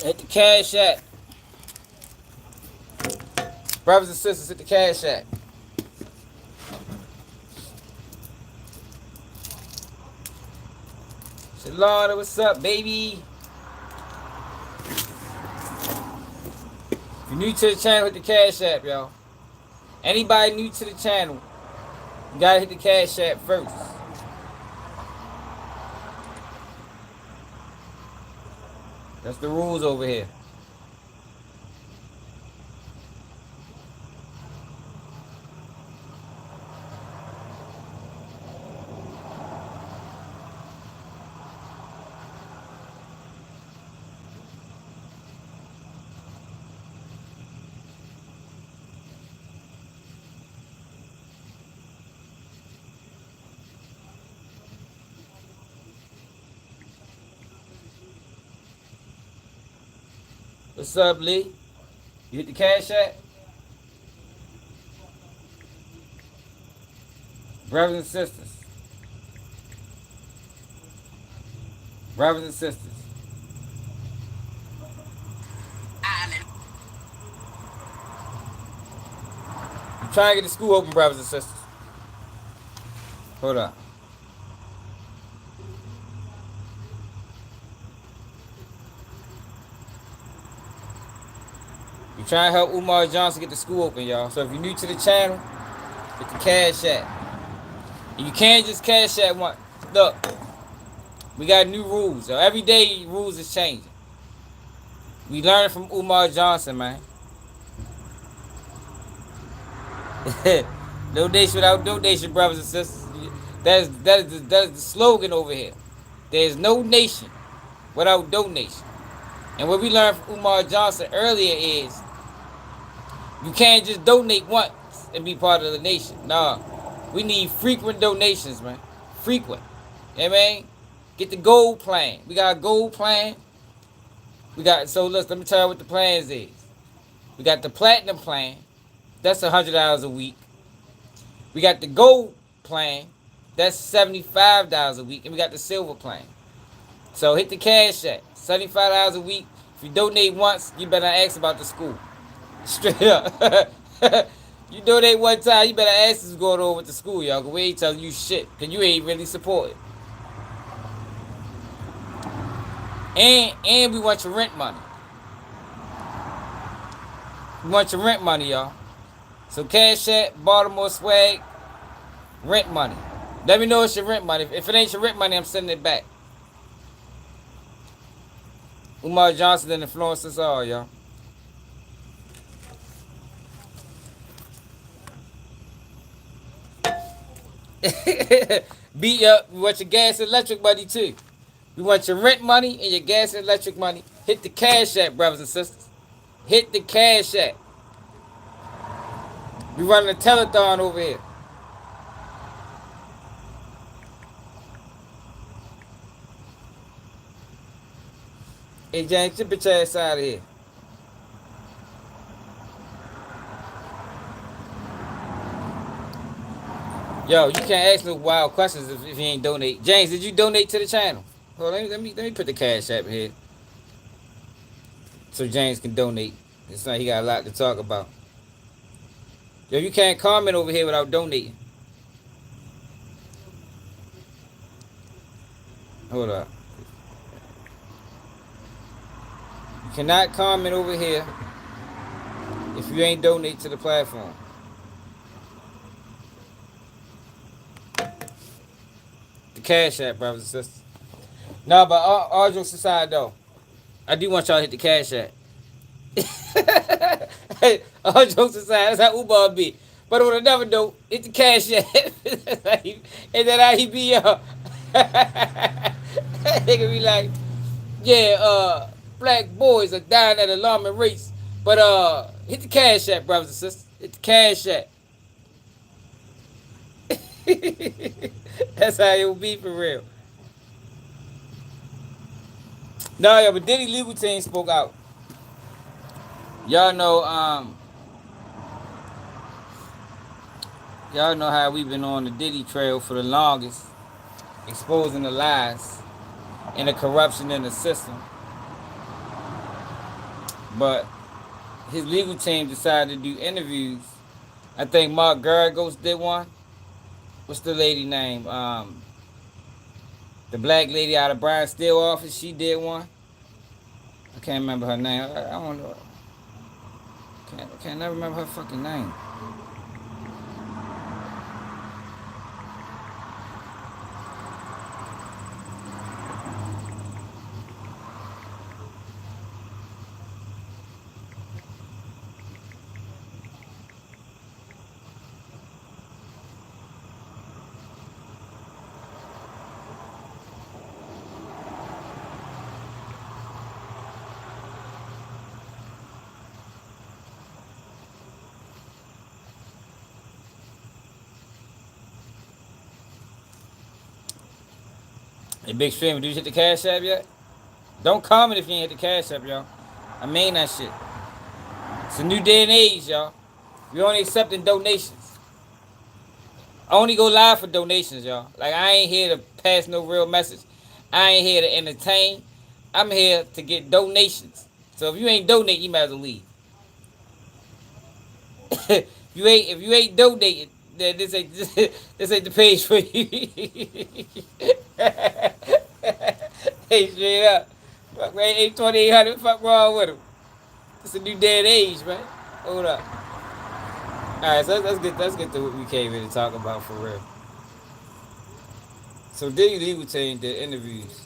Hit the cash app. Brothers and sisters, hit the cash app. Shalom, what's up, baby? If you're new to the channel, hit the cash app, y'all. Anybody new to the channel, you gotta hit the cash app first. That's the rules over here. What's up, Lee? You hit the cash app? Brothers and sisters. Brothers and sisters. I'm trying to get the school open, brothers and sisters. Hold on. We're trying to help Umar Johnson get the school open, y'all. So if you're new to the channel, hit the cash app. And you can't just cash app one. Look, we got new rules. So every day, rules is changing. We learned from Umar Johnson, man. No nation without donation, brothers and sisters. That is the slogan over here. There's no nation without donation. And what we learned from Umar Johnson earlier is you can't just donate once and be part of the nation. Nah, we need frequent donations, man. Frequent. You know what I mean? Get the gold plan. We got a gold plan. So let me tell you what the plans is. We got the platinum plan. That's $100 a week. We got the gold plan. That's $75 a week. And we got the silver plan. So hit the cash app. $75 a week. If you donate once, you better ask about the school. Straight up. You donate one time, you better ask what's going on with the school, y'all. Cause we ain't telling you shit. Cause you ain't really supporting. And we want your rent money. We want your rent money, y'all. So cash app, Baltimore swag, rent money. Let me know it's your rent money. If it ain't your rent money, I'm sending it back. Umar Johnson done influenced us all, y'all. Beat up. We want your gas and electric money too. We want your rent money and your gas and electric money. Hit the cash app, brothers and sisters. Hit the cash app. We running a telethon over here. Hey, James, get your bitch ass out of here. Yo, you can't ask no wild questions if you ain't donate. James, did you donate to the channel? Hold on, let me put the cash app here. So James can donate. It's like he got a lot to talk about. Yo, you can't comment over here without donating. Hold up. You cannot comment over here if you ain't donate to the platform. The cash app, brothers and sisters. No, but all jokes aside though, I do want y'all to hit the cash app. Hey, all jokes aside, that's how Umar be. But on another note, hit the cash app. And then how he be, y'all. They can be like, yeah, black boys are dying at alarming rates. But hit the cash app, brothers and sisters. Hit the cash app. That's how it will be for real. No, yeah, but Diddy legal team spoke out. Y'all know how we've been on the Diddy trail for the longest, exposing the lies and the corruption in the system. but his legal team decided to do interviews. I think Mark Garagos did one. What's the lady name? The black lady out of Brian Steele office. She did one. I can't remember her name. I don't know. Can't never remember her fucking name. Hey, Big Stream, did you hit the Cash App yet? Don't comment if you ain't hit the Cash App, y'all. I mean that shit. It's a new day and age, y'all. We only accepting donations. I only go live for donations, y'all. Like, I ain't here to pass no real message. I ain't here to entertain. I'm here to get donations. So if you ain't donate, you might as well leave. If you ain't donating, then this ain't this ain't the page for you. Hey, straight up. Fuck, man, 2800. Fuck wrong with him. It's a new day and age, man. Hold up. All right, so let's get to what we came here to talk about for real. So Diddy legal team did interviews.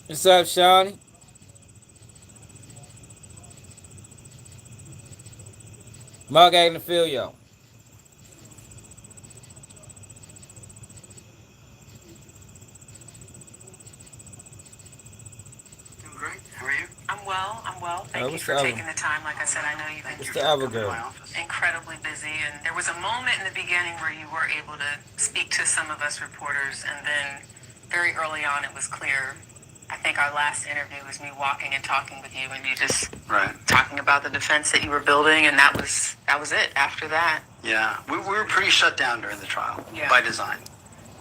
What's up, Shawnee? Mark acting to feel y'all. Doing great. How are you? I'm well. I'm well. Thank you What's for the other? taking the time. Like I said, I know you've been What's the other girl? incredibly busy, and there was a moment in the beginning where you were able to speak to some of us reporters, and then very early on, it was clear. I think our last interview was me walking and talking with you, and you just talking about the defense that you were building, and that was it. After that, yeah, we were pretty shut down during the trial by design.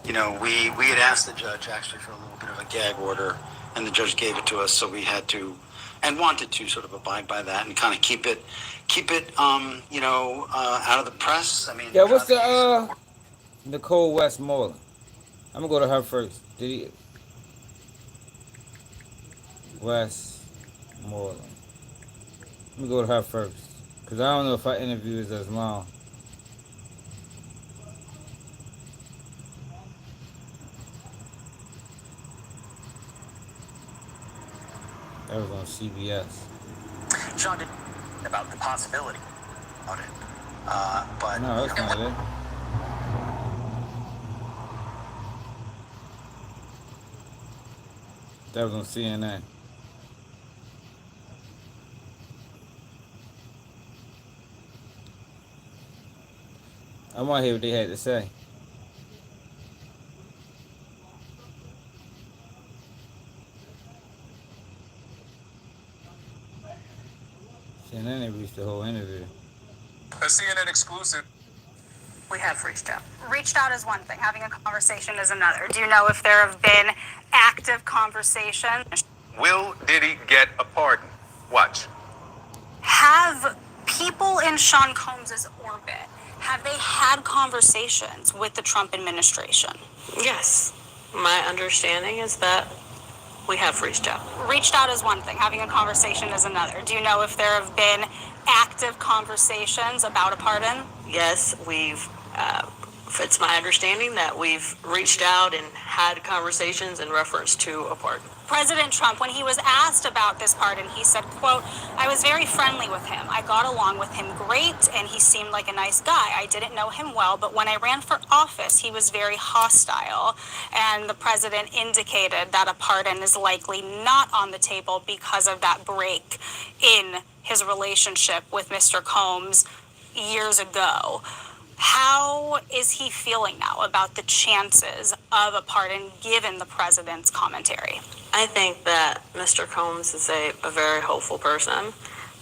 You know, we had asked the judge actually for a little bit of a gag order, and the judge gave it to us, so we had to and wanted to sort of abide by that and kind of keep it out of the press. I mean, Yeah, what's the Nicole Westmoreland? I'm gonna go to her first. Diddy Westmoreland. Let me go to her first. Cause I don't know if her interview is as long. That was on CBS. Sean did about the possibility of it, but No, that's not it. That was on CNN. I want to hear what they had to say. CNN they reached the whole interview. a CNN exclusive. We have reached out. Reached out is one thing. Having a conversation is another. Do you know if there have been active conversations? Will Diddy get a pardon? Watch. Have people in Sean Combs' orbit, have they had conversations with the Trump administration? Yes. My understanding is that we have reached out. Reached out is one thing. Having a conversation is another. Do you know if there have been active conversations about a pardon? Yes, it's my understanding that we've reached out and had conversations in reference to a pardon. President Trump, when he was asked about this pardon, he said, quote, I was very friendly with him. I got along with him great, and he seemed like a nice guy. I didn't know him well, but when I ran for office, he was very hostile. And the president indicated that a pardon is likely not on the table because of that break in his relationship with Mr. Combs years ago. How is he feeling now about the chances of a pardon given the president's commentary? I think that Mr. Combs is a very hopeful person.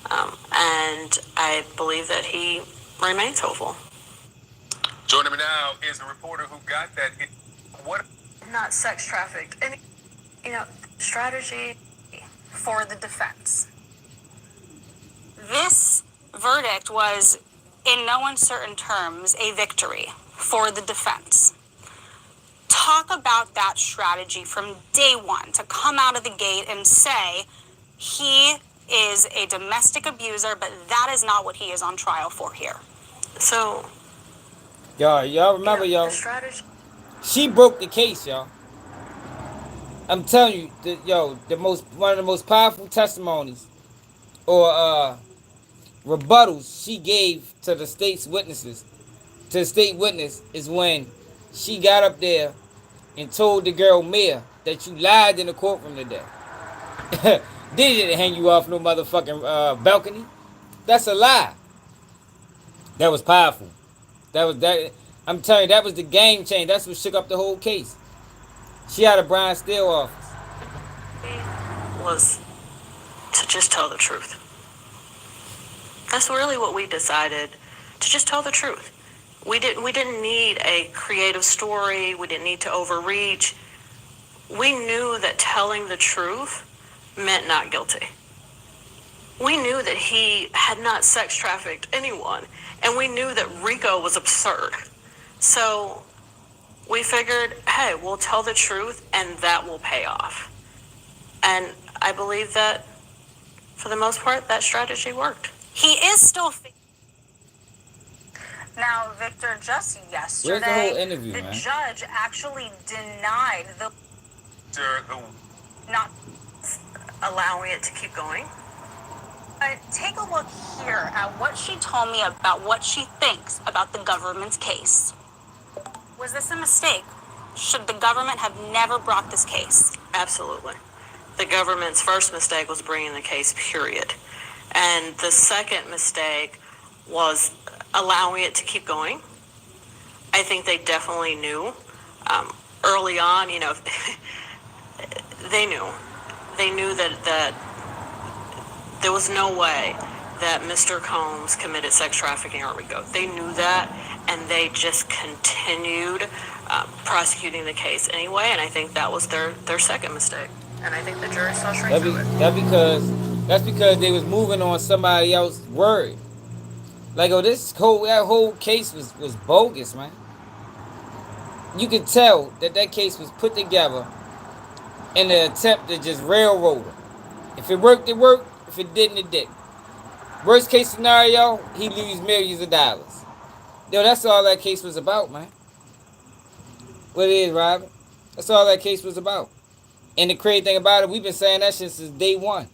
And I believe that he remains hopeful. Joining me now is the reporter who got that. What? Not sex trafficked. And, strategy for the defense. This verdict was, in no uncertain terms, a victory for the defense. Talk about that strategy from day one, to come out of the gate and say he is a domestic abuser, but that is not what he is on trial for here. So, Y'all remember, the y'all? strategy. She broke the case, y'all. I'm telling you, one of the most powerful testimonies or rebuttals she gave to the state's witnesses, to the state witness, is when she got up there and told the girl Mia that you lied in the courtroom today. Diddy didn't hang you off no motherfucking balcony. That's a lie. That was powerful. That. I'm telling you, that was the game change. That's what shook up the whole case. She had a Brian Steele office. was to just tell the truth. That's really what we decided, to just tell the truth. We didn't need a creative story. We didn't need to overreach. We knew that telling the truth meant not guilty. We knew that he had not sex trafficked anyone, and we knew that RICO was absurd. So we figured, hey, we'll tell the truth and that will pay off. And I believe that, for the most part, that strategy worked. He is still. Now, Victor, just yesterday, Where's the whole interview, the man? judge actually denied not allowing it to keep going. Take a look here at what she told me about what she thinks about the government's case. Was this a mistake? Should the government have never brought this case? Absolutely. The government's first mistake was bringing the case, period. And the second mistake was allowing it to keep going. I think they definitely knew. Early on, they knew. They knew that there was no way that Mr. Combs committed sex trafficking or RICO. They knew that, and they just continued prosecuting the case anyway, and I think that was their second mistake. And I think the jury saw straight through it. That's because they was moving on somebody else's word. Like, that whole case was bogus, man. You could tell that case was put together in an attempt to just railroad him. If it worked, it worked. If it didn't, it didn't. Worst case scenario, he lose millions of dollars. That's all that case was about, man. What it is, Robin? That's all that case was about. And the crazy thing about it, we've been saying that since day one.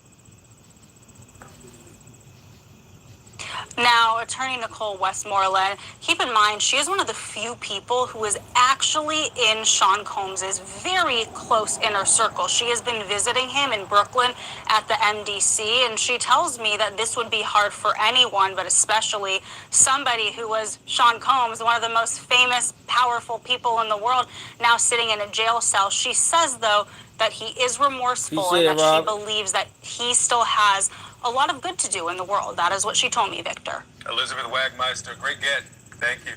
Now, attorney Nicole Westmoreland, keep in mind, she is one of the few people who is actually in Sean Combs' very close inner circle. She has been visiting him in Brooklyn at the MDC, and she tells me that this would be hard for anyone, but especially somebody who was Sean Combs, one of the most famous, powerful people in the world, now sitting in a jail cell. She says, though, that he is remorseful and that she believes that he still has a lot of good to do in the world. That is what she told me, Victor. Elizabeth Wagmeister, great get. Thank you.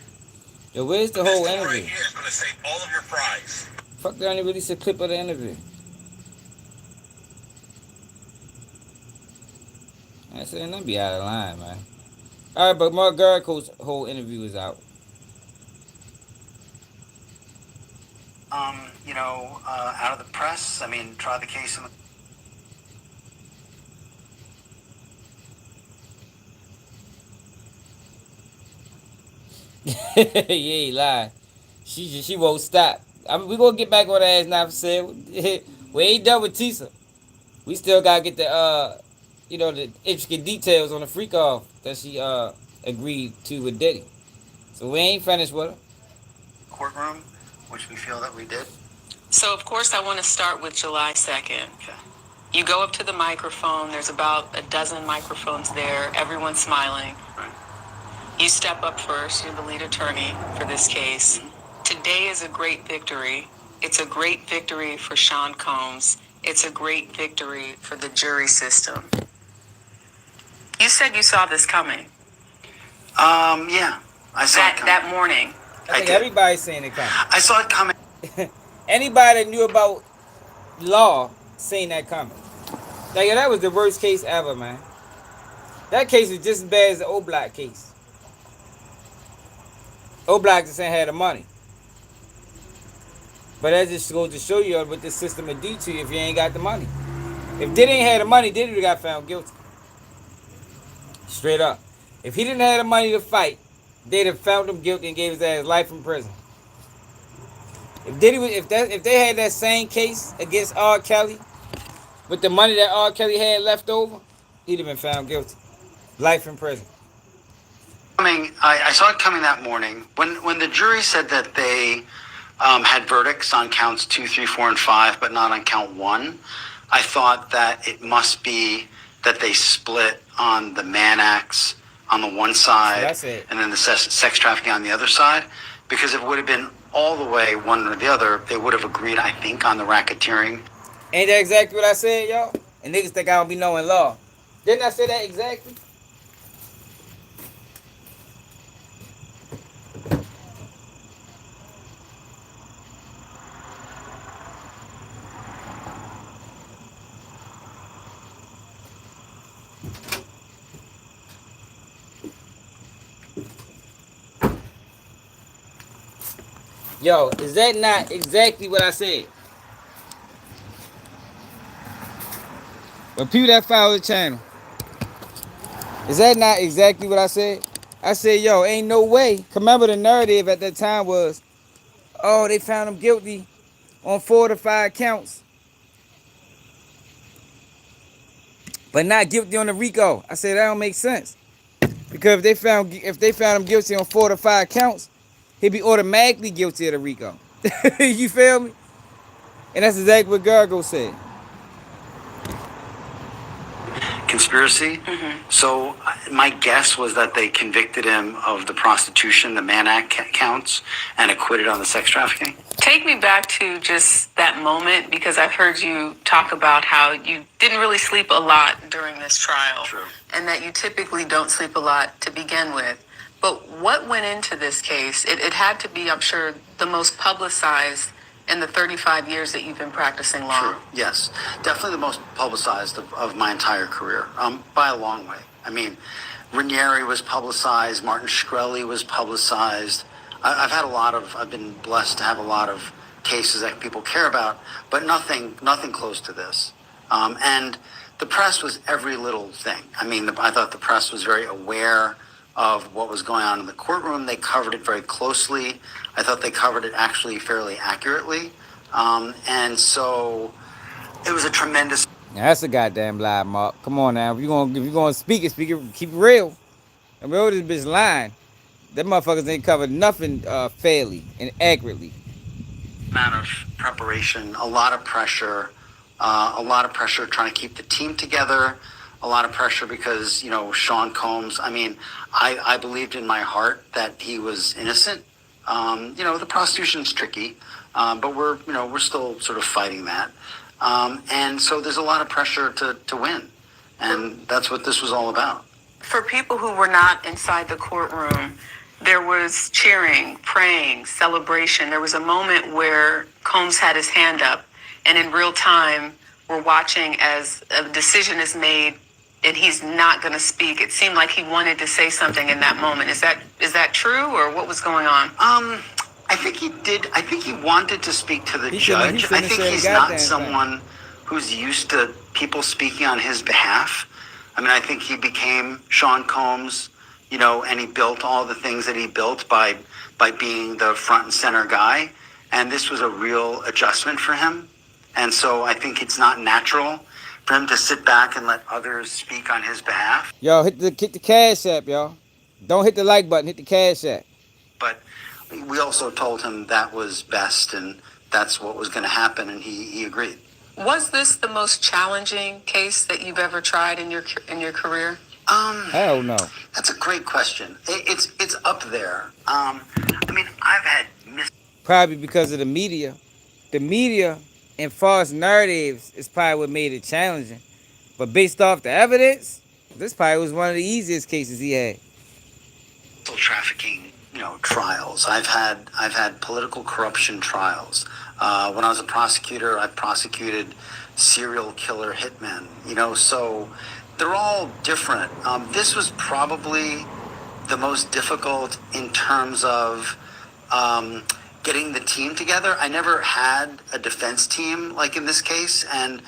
Yo, where's the whole interview? Right here is going to save all of your fries. Fuck, they only released a clip of the interview. I said, don't be out of line, man. All right, but Mark Garrico's whole interview is out. Out of the press. I mean, try the case in the... Yeah, he lied. She won't stop. We gonna get back on her ass now for saying we ain't done with Tisa. We still gotta get the the intricate details on the freak off that she agreed to with Diddy. So we ain't finished with her. Courtroom, which we feel that we did. So of course I want to start with July 2nd. Okay. You go up to the microphone. There's about a dozen microphones there. Everyone's smiling. Right. You step up first. You're the lead attorney for this case. Mm-hmm. Today is a great victory. It's a great victory for Sean Combs. It's a great victory for the jury system. You said you saw this coming. Yeah, I saw it coming. That morning. I think did. everybody's saying it coming. I saw it coming. Anybody that knew about law seen that coming. Like, that was the worst case ever, man. That case was just as bad as the O-Block case. O-Block just ain't had the money. But that just goes to show you what this system will do to you if you ain't got the money. If Diddy ain't had the money, Diddy would have got found guilty. Straight up. If he didn't have the money to fight, they'd have found him guilty and gave his ass life in prison. If Diddy was, if they had that same case against R. Kelly, with the money that R. Kelly had left over, he'd have been found guilty. Life in prison. I saw it coming that morning. When the jury said that they had verdicts on counts 2, 3, 4, and 5, but not on count 1, I thought that it must be that they split on the Mann Acts on the one side, and then the sex trafficking on the other side. Because if it would have been all the way one or the other, they would have agreed, I think, on the racketeering. Ain't that exactly what I said, y'all? And niggas think I don't be knowing law. Didn't I say that exactly? Yo, is that not exactly what I said? But people that follow the channel, is that not exactly what I said? I said, yo, ain't no way. Remember, the narrative at that time was, oh, they found him guilty on 4 to 5 counts, but not guilty on the RICO. I said that don't make sense, because if they found him guilty on 4 to 5 counts, he'd be automatically guilty of the RICO. You feel me? And that's exactly what Gargo said. Conspiracy. So my guess was that they convicted him of the prostitution, the Mann Act counts, and acquitted on the sex trafficking. Take me back to just that moment, because I've heard you talk about how you didn't really sleep a lot during this trial. True. And that you typically don't sleep a lot to begin with. But what went into this case? It had to be, I'm sure, the most publicized in the 35 years that you've been practicing law. True. Yes, definitely the most publicized of my entire career, by a long way. I mean, Ranieri was publicized, Martin Shkreli was publicized. I've been blessed to have a lot of cases that people care about, but nothing close to this. And the press was every little thing. I mean, I thought the press was very aware of what was going on in the courtroom. They covered it very closely. I thought they covered it actually fairly accurately. And so it was a tremendous... Now that's a goddamn lie, Mark. Come on now. If you're gonna speak it, keep it real. And real this bitch lying. Them motherfuckers ain't covered nothing fairly and accurately. Amount of preparation, a lot of pressure trying to keep the team together, a lot of pressure because, Sean Combs, I mean, I believed in my heart that he was innocent. The prostitution's tricky, but we're still sort of fighting that. And so there's a lot of pressure to win. And that's what this was all about. For people who were not inside the courtroom, there was cheering, praying, celebration. There was a moment where Combs had his hand up, and in real time, we're watching as a decision is made and he's not going to speak. It seemed like he wanted to say something in that moment. Is that true, or what was going on? I think he did. I think he wanted to speak to the judge. I think he's not someone who's used to people speaking on his behalf. I mean, I think he became Sean Combs, and he built all the things that he built by being the front and center guy. And this was a real adjustment for him. And so I think it's not natural for him to sit back and let others speak on his behalf. Yo, hit the Cash App, y'all. Don't hit the like button, hit the Cash App. But we also told him that was best and that's what was going to happen, and he agreed. Was this the most challenging case that you've ever tried in your career? Hell no. That's a great question. It's up there. I mean, I've had probably because of the media. The media and false narratives is probably what made it challenging. But based off the evidence, This probably was one of the easiest cases he had. Trafficking, trials. I've had political corruption trials. When I was a prosecutor, I prosecuted serial killer hitmen. So they're all different. This was probably the most difficult in terms of getting the team together. I never had a defense team like in this case, and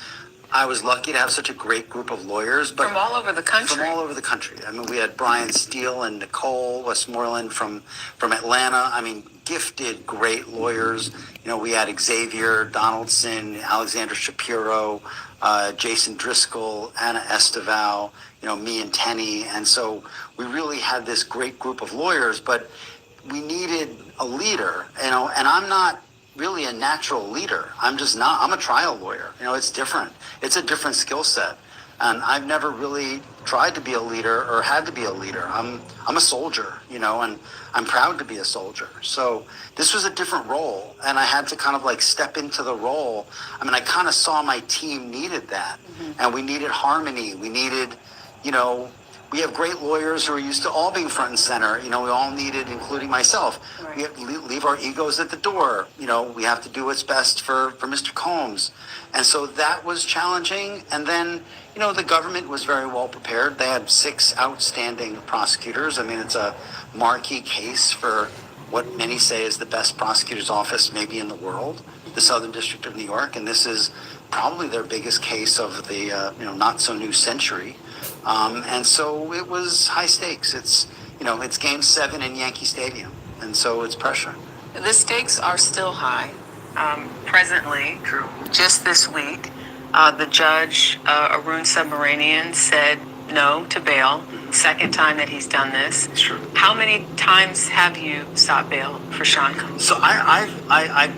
I was lucky to have such a great group of lawyers. But From all over the country. From all over the country. I mean, we had Brian Steele and Nicole Westmoreland from Atlanta. I mean, gifted, great lawyers. We had Xavier Donaldson, Alexander Shapiro, Jason Driscoll, Anna Esteval, me and Tenny. And so we really had this great group of lawyers, but we needed a leader, and I'm not really a natural leader. I'm just not. I'm a trial lawyer. It's different. It's a different skill set. And I've never really tried to be a leader or had to be a leader. I'm a soldier, and I'm proud to be a soldier. So this was a different role, and I had to kind of like step into the role. I mean, I kind of saw my team needed that, and we needed harmony. We needed, we have great lawyers who are used to all being front and center. We all needed, including myself. Right. We have to leave our egos at the door. We have to do what's best for Mr. Combs. And so that was challenging. And then, the government was very well prepared. They had 6 outstanding prosecutors. I mean, it's a marquee case for what many say is the best prosecutor's office maybe in the world, the Southern District of New York. And this is probably their biggest case of the, not so new century. And so it was high stakes. It's Game 7 in Yankee Stadium. And so it's pressure. The stakes are still high. Presently, True. Just this week, the judge, Arun Subramanian, said no to bail. Second time that he's done this. It's true. How many times have you sought bail for Sean Combs? So I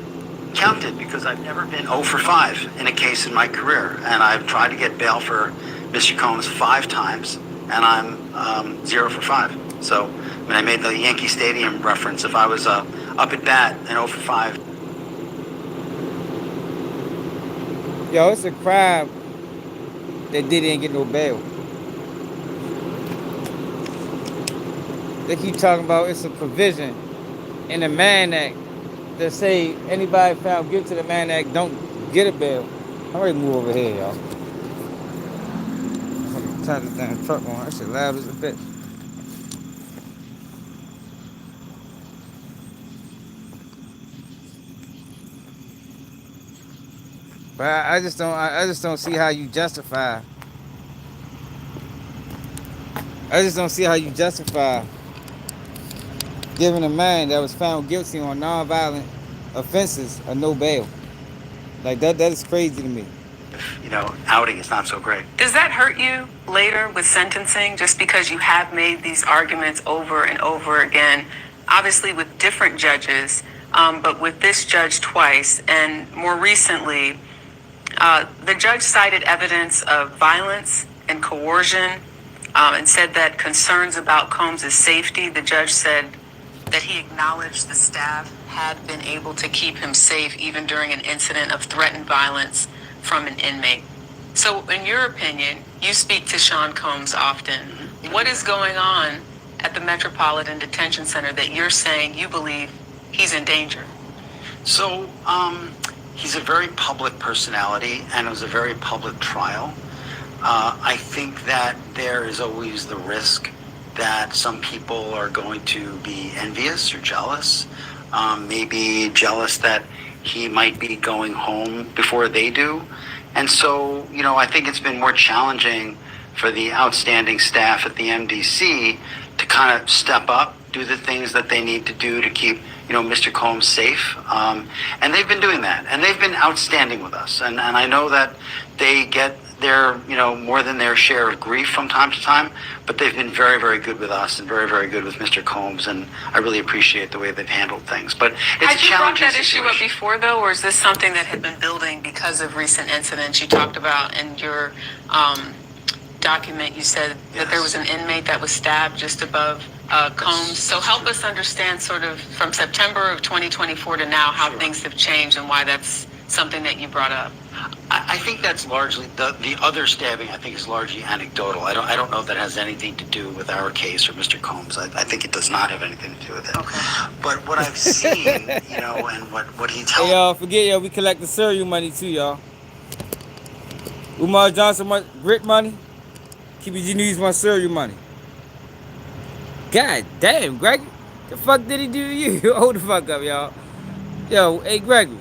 counted because I've never been 0 for 5 in a case in my career. And I've tried to get bail for Mr. Combs 5 times, and I'm 0 for 5. So when I made the Yankee Stadium reference, if I was up at bat and 0 for 5. Yo, it's a crime that Diddy didn't get no bail. They keep talking about it's a provision in the Mann Act that say anybody found guilty of the Mann Act don't get a bail. I'm ready to move over here, y'all. Turn this damn truck on. That shit loud as a bitch. But I just don't see how you justify. I just don't see how you justify giving a man that was found guilty on nonviolent offenses a no bail. Like that is crazy to me. Outing is not so great. Does that hurt you later with sentencing, just because you have made these arguments over and over again, obviously with different judges, but with this judge twice, and more recently, the judge cited evidence of violence and coercion, and said that concerns about Combs' safety, the judge said that he acknowledged the staff had been able to keep him safe even during an incident of threatened violence from an inmate. So in your opinion, you speak to Sean Combs often. What is going on at the Metropolitan Detention Center that you're saying you believe he's in danger? So he's a very public personality, and it was a very public trial. I think that there is always the risk that some people are going to be envious or jealous, maybe jealous that he might be going home before they do. And so, I think it's been more challenging for the outstanding staff at the MDC to kind of step up, do the things that they need to do to keep, Mr. Combs safe. And they've been doing that. And they've been outstanding with us. And I know that they get their, more than their share of grief from time to time, but they've been very, very good with us and very, very good with Mr. Combs, and I really appreciate the way they've handled things. But it's Had a you brought challenging that issue up situation. before, though, or is this something that had been building because of recent incidents? You talked about in your document, you said that there was an inmate that was stabbed just above Combs. So help us understand sort of from September of 2024 to now how things have changed and why that's something that you brought up. I think that's largely the other stabbing. I think is largely anecdotal. I don't know if that has anything to do with our case or Mr. Combs. I think it does not have anything to do with it. Okay. But what I've seen, and what he tells. Hey, y'all, forget y'all. We collect the cereal money too, y'all. Umar Johnson grit money. Keep your news my cereal money. God damn, Gregory. The fuck did he do to you? Hold the fuck up, y'all. Yo, hey, Gregory.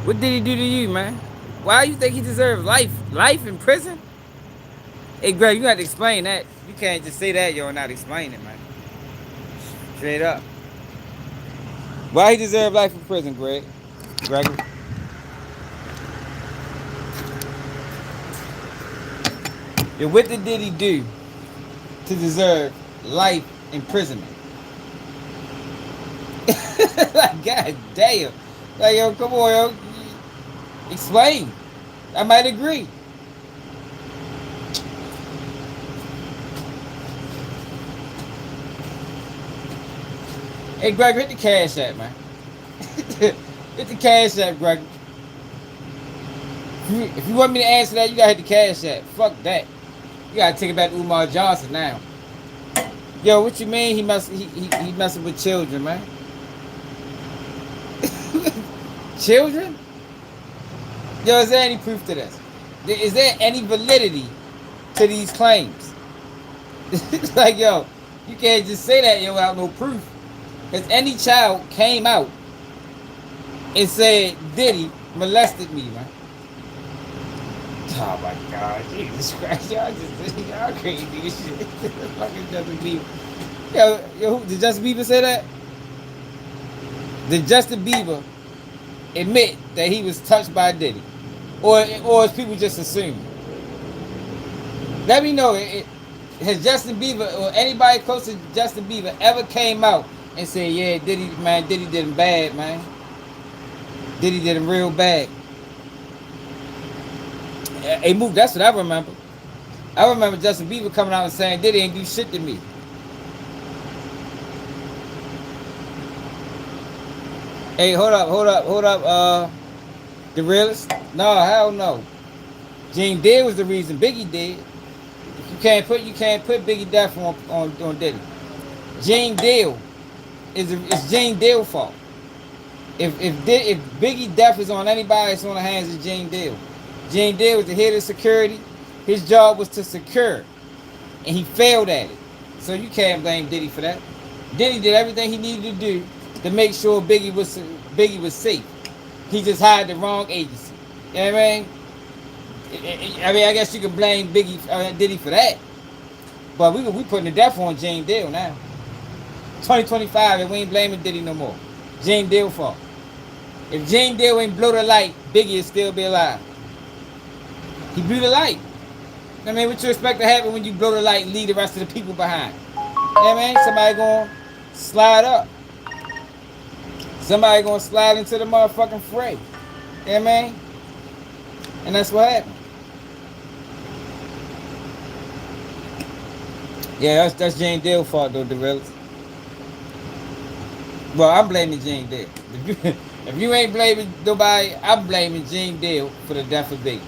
What did he do to you, man? Why you think he deserves life? Life in prison? Hey, Greg, you got to explain that. You can't just say that, yo, and not explain it, man. Straight up. Why he deserve life in prison, Gregory? Yo, what did he do to deserve life imprisonment? Like, God damn. Like, yo, come on, yo. Explain. I might agree. Hey, Greg, hit the cash app, man. Hit the cash app, Greg. If you want me to answer that, you gotta hit the cash app. Fuck that. You gotta take it back to Umar Johnson now. Yo, what you mean he messing with children, man? Children? Yo, is there any proof to this? Is there any validity to these claims? Like, yo, you can't just say that, yo, without no proof. Because any child came out and said, Diddy molested me, man. Oh my God, Jesus Christ, y'all crazy as shit. Fucking Justin Bieber. Yo, did Justin Bieber say that? Did Justin Bieber admit that he was touched by Diddy? Or is people just assuming? Let me know. Has Justin Bieber or anybody close to Justin Bieber ever came out and said, yeah, Diddy did him bad, man. Diddy did him real bad. Hey, Mook, that's what I remember. I remember Justin Bieber coming out and saying, Diddy ain't do shit to me. Hey, hold up, the realist? No, hell no. Gene Did was the reason Biggie did. You can't put Biggie death on Diddy. Gene Deal it's Gene Deal fault. If Biggie death is on anybody, it's on the hands of Gene Deal. Gene Deal was the head of security. His job was to secure, and he failed at it. So you can't blame Diddy for that. Diddy did everything he needed to do to make sure Biggie was safe. He just hired the wrong agency. You know what I mean? I guess you can blame Diddy for that. But we putting the death on Gene Deal now. 2025, and we ain't blaming Diddy no more. Gene Deal fault. If Gene Deal ain't blow the light, Biggie would still be alive. He blew the light. I mean, what you expect to happen when you blow the light and leave the rest of the people behind? You know what I mean? Somebody gonna slide up. Somebody gonna slide into the motherfucking fray. You know what I mean? And that's what happened. Yeah, that's Gene Deal's fault though, the realest. Well, I'm blaming Gene Deal. If you ain't blaming nobody, I'm blaming Gene Deal for the death of Biggie.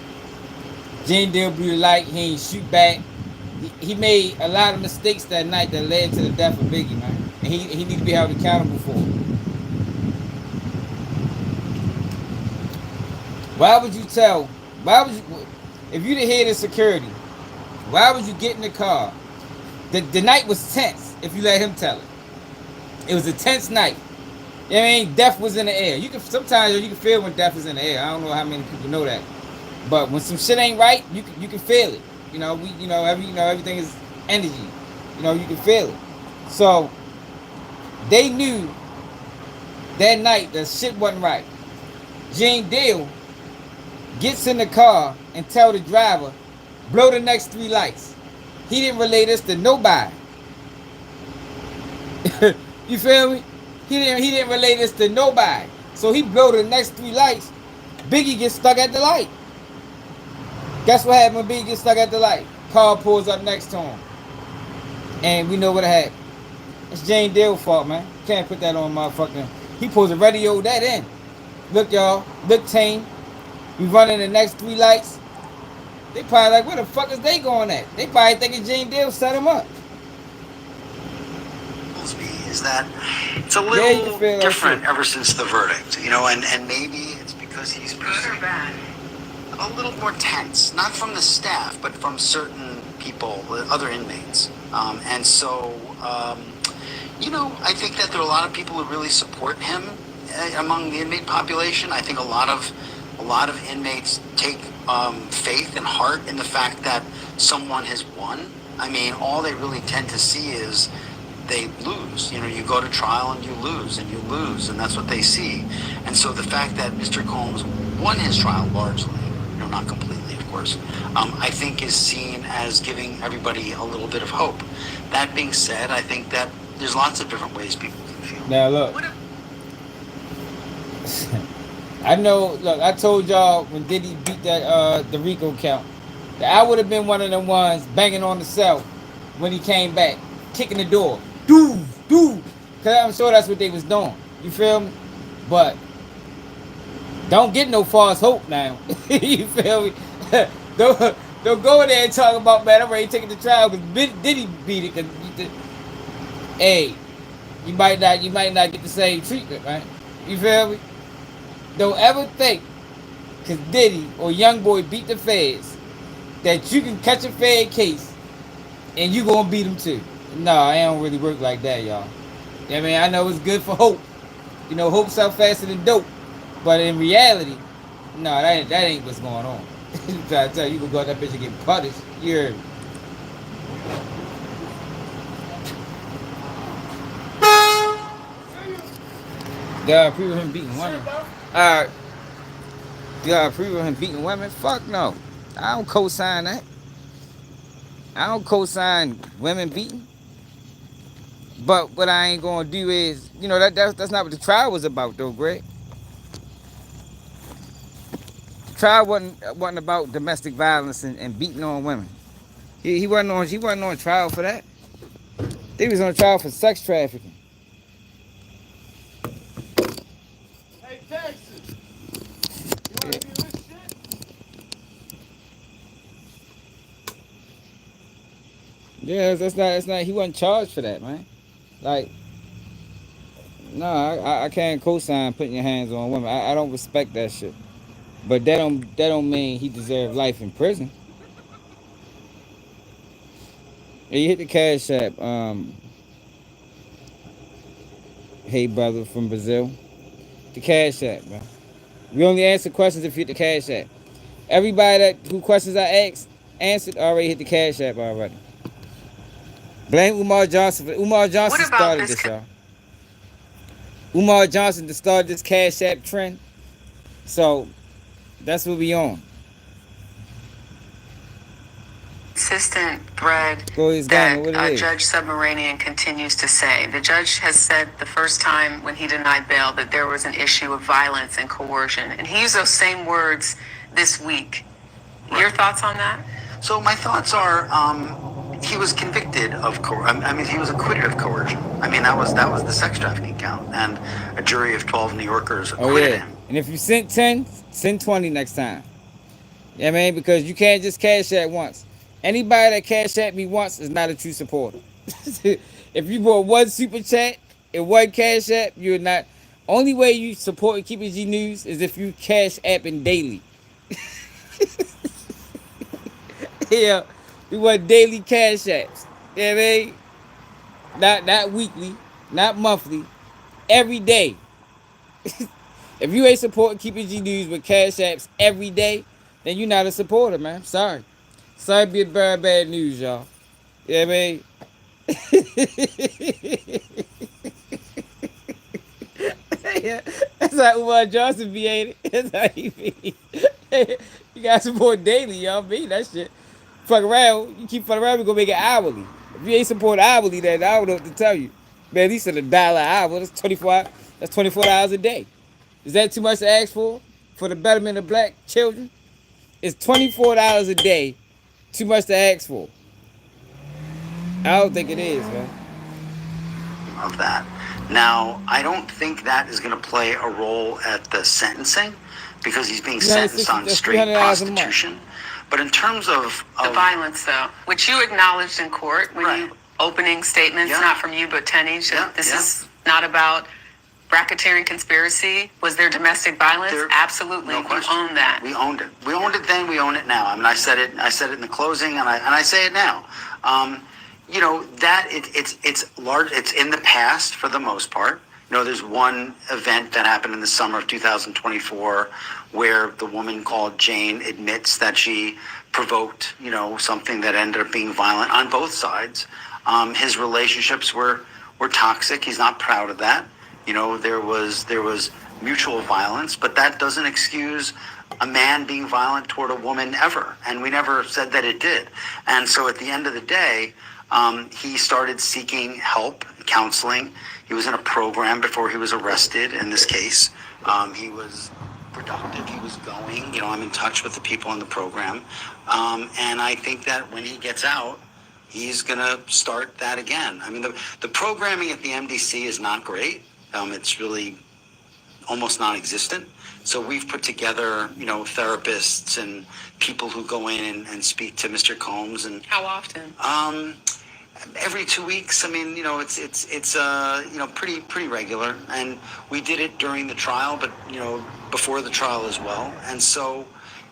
Gene Deal blew the light, he ain't shoot back. He made a lot of mistakes that night that led to the death of Biggie, man. And he need to be held accountable for it. If you the head of security, why would you get in the car? The night was tense, if you let him tell it. It was a tense night. You know what I mean? Death was in the air. Sometimes you can feel when death is in the air. I don't know how many people know that. But when some shit ain't right, you can feel it. Everything is energy. You can feel it. So they knew that night that shit wasn't right. Gene Deal gets in the car and tell the driver, blow the next 3 lights. He didn't relay this to nobody. You feel me? He didn't relay this to nobody. So he blow the next 3 lights. Biggie gets stuck at the light. Guess what happened when Biggie gets stuck at the light? Car pulls up next to him. And we know what happened. It's Gene Deal's fault, man. Can't put that on motherfucking. He supposed to radio that in. Look, y'all. Look, team. We running the next 3 lights. They probably like, where the fuck is they going at? They probably thinking Jane Dale set him up. Me is that it's a Yeah, you can little feel that different shit. ever since the verdict, and maybe it's because he's a little more tense, not from the staff, but from certain people, other inmates, and so I think that there are a lot of people who really support him among the inmate population. I think a lot of inmates take faith and heart in the fact that someone has won. I mean, all they really tend to see is they lose. You go to trial and you lose, and that's what they see. And so the fact that Mr. Combs won his trial largely, not completely, of course, I think is seen as giving everybody a little bit of hope. That being said, I think that there's lots of different ways people can feel. Now look, I know. Look, I told y'all when Diddy beat that the RICO count, that I would have been one of them ones banging on the cell when he came back, kicking the door, dude, dude, cause I'm sure that's what they was doing. You feel me? But don't get no false hope now. You feel me? don't go in there and talk about, man, I'm ready to take it to trial because Diddy beat it. Cause hey, you might not get the same treatment, right? You feel me? Don't ever think because Diddy or Youngboy beat the feds that you can catch a fed case and you gonna beat them too. No, it don't really work like that, y'all. I mean, I know it's good for hope. Hope sells faster than dope. But in reality, no, that ain't what's going on. I'm trying to tell you, you can go out that bitch and get punished. You heard me. God approve of him beating women. Alright. God approve of him beating women? Fuck no. I don't co-sign that. I don't co-sign women beating. But what I ain't gonna do is, that's not what the trial was about though, Greg. The trial wasn't about domestic violence and beating on women. He wasn't on trial for that. He was on trial for sex trafficking. Hey, Texas, you want to do this shit? Yeah, that's not. He wasn't charged for that, man. Like, no, I can't co-sign putting your hands on women. I don't respect that shit. But that don't mean he deserved life in prison. Yeah, you hit the cash app. Hey brother from Brazil, the cash app, man. We only answer questions if you hit the cash app. Everybody who questions I asked answered already hit the cash app already. Blame Umar Johnson. Umar Johnson started this, y'all. Umar Johnson started this cash app trend. So that's what we on. Consistent thread that Judge Submaranian continues to say. The judge has said the first time when he denied bail that there was an issue of violence and coercion. And he used those same words this week. Right. Your thoughts on that? So my thoughts are, he was convicted of he was acquitted of coercion. I mean, that was the sex trafficking count, and a jury of 12 New Yorkers acquitted him. And if you sent 10, send 20 next time. You know what I mean? Because you can't just cash at once. Anybody that cash at me once is not a true supporter. If you bought one super chat and one cash app, you're not. Only way you support Keeping G News is if you cash apping daily. Yeah, we want daily cash apps. You know what I mean? Not weekly, not monthly, every day. If you ain't supporting Keeping G News with cash apps every day, then you're not a supporter, man. Sorry. Sorry to be bad news, y'all. You know what I mean? Yeah, that's how Umar Johnson be, ain't it? That's how he be. You got support daily, y'all. Mean that shit. Fuck around. You keep fucking around, we gonna make it hourly. If you ain't support hourly, then I don't know what to tell you. Man, at least at $1 an hour. That's 24. That's $24 a day. Is that too much to ask for the betterment of black children? It's $24 a day. Too much to ask for. I don't think it is, man. Of that. Now, I don't think that is going to play a role at the sentencing because he's being sentenced on straight prostitution. But in terms of The violence, though, which you acknowledged in court when Right. you opening statements, Yeah. not from you but Tenny, Yeah, this yeah. is not about racketeering conspiracy. Was there domestic violence? There- Absolutely, no you question. own that. We owned it. We owned it then. We own it now. I mean, I said it in the closing, and I say it now. You know that it's large. It's in the past for the most part. You know, there's one event that happened in the summer of 2024 where the woman called Jane admits that she provoked, you know, something that ended up being violent on both sides. His relationships were toxic. He's not proud of that. You know, there was mutual violence, but that doesn't excuse a man being violent toward a woman ever. And we never said that it did. And so at the end of the day, he started seeking help, counseling. He was in a program before he was arrested in this case. He was productive. He was going. You know, I'm in touch with the people in the program. And I think that when he gets out, he's going to start that again. I mean, the programming at the MDC is not great. It's really almost non-existent. So we've put together, you know, therapists and people who go in and speak to Mr. Combs. And How often? every 2 weeks. I mean, you know, it's you know, pretty regular. And we did it during the trial, but you know, before the trial as well. And so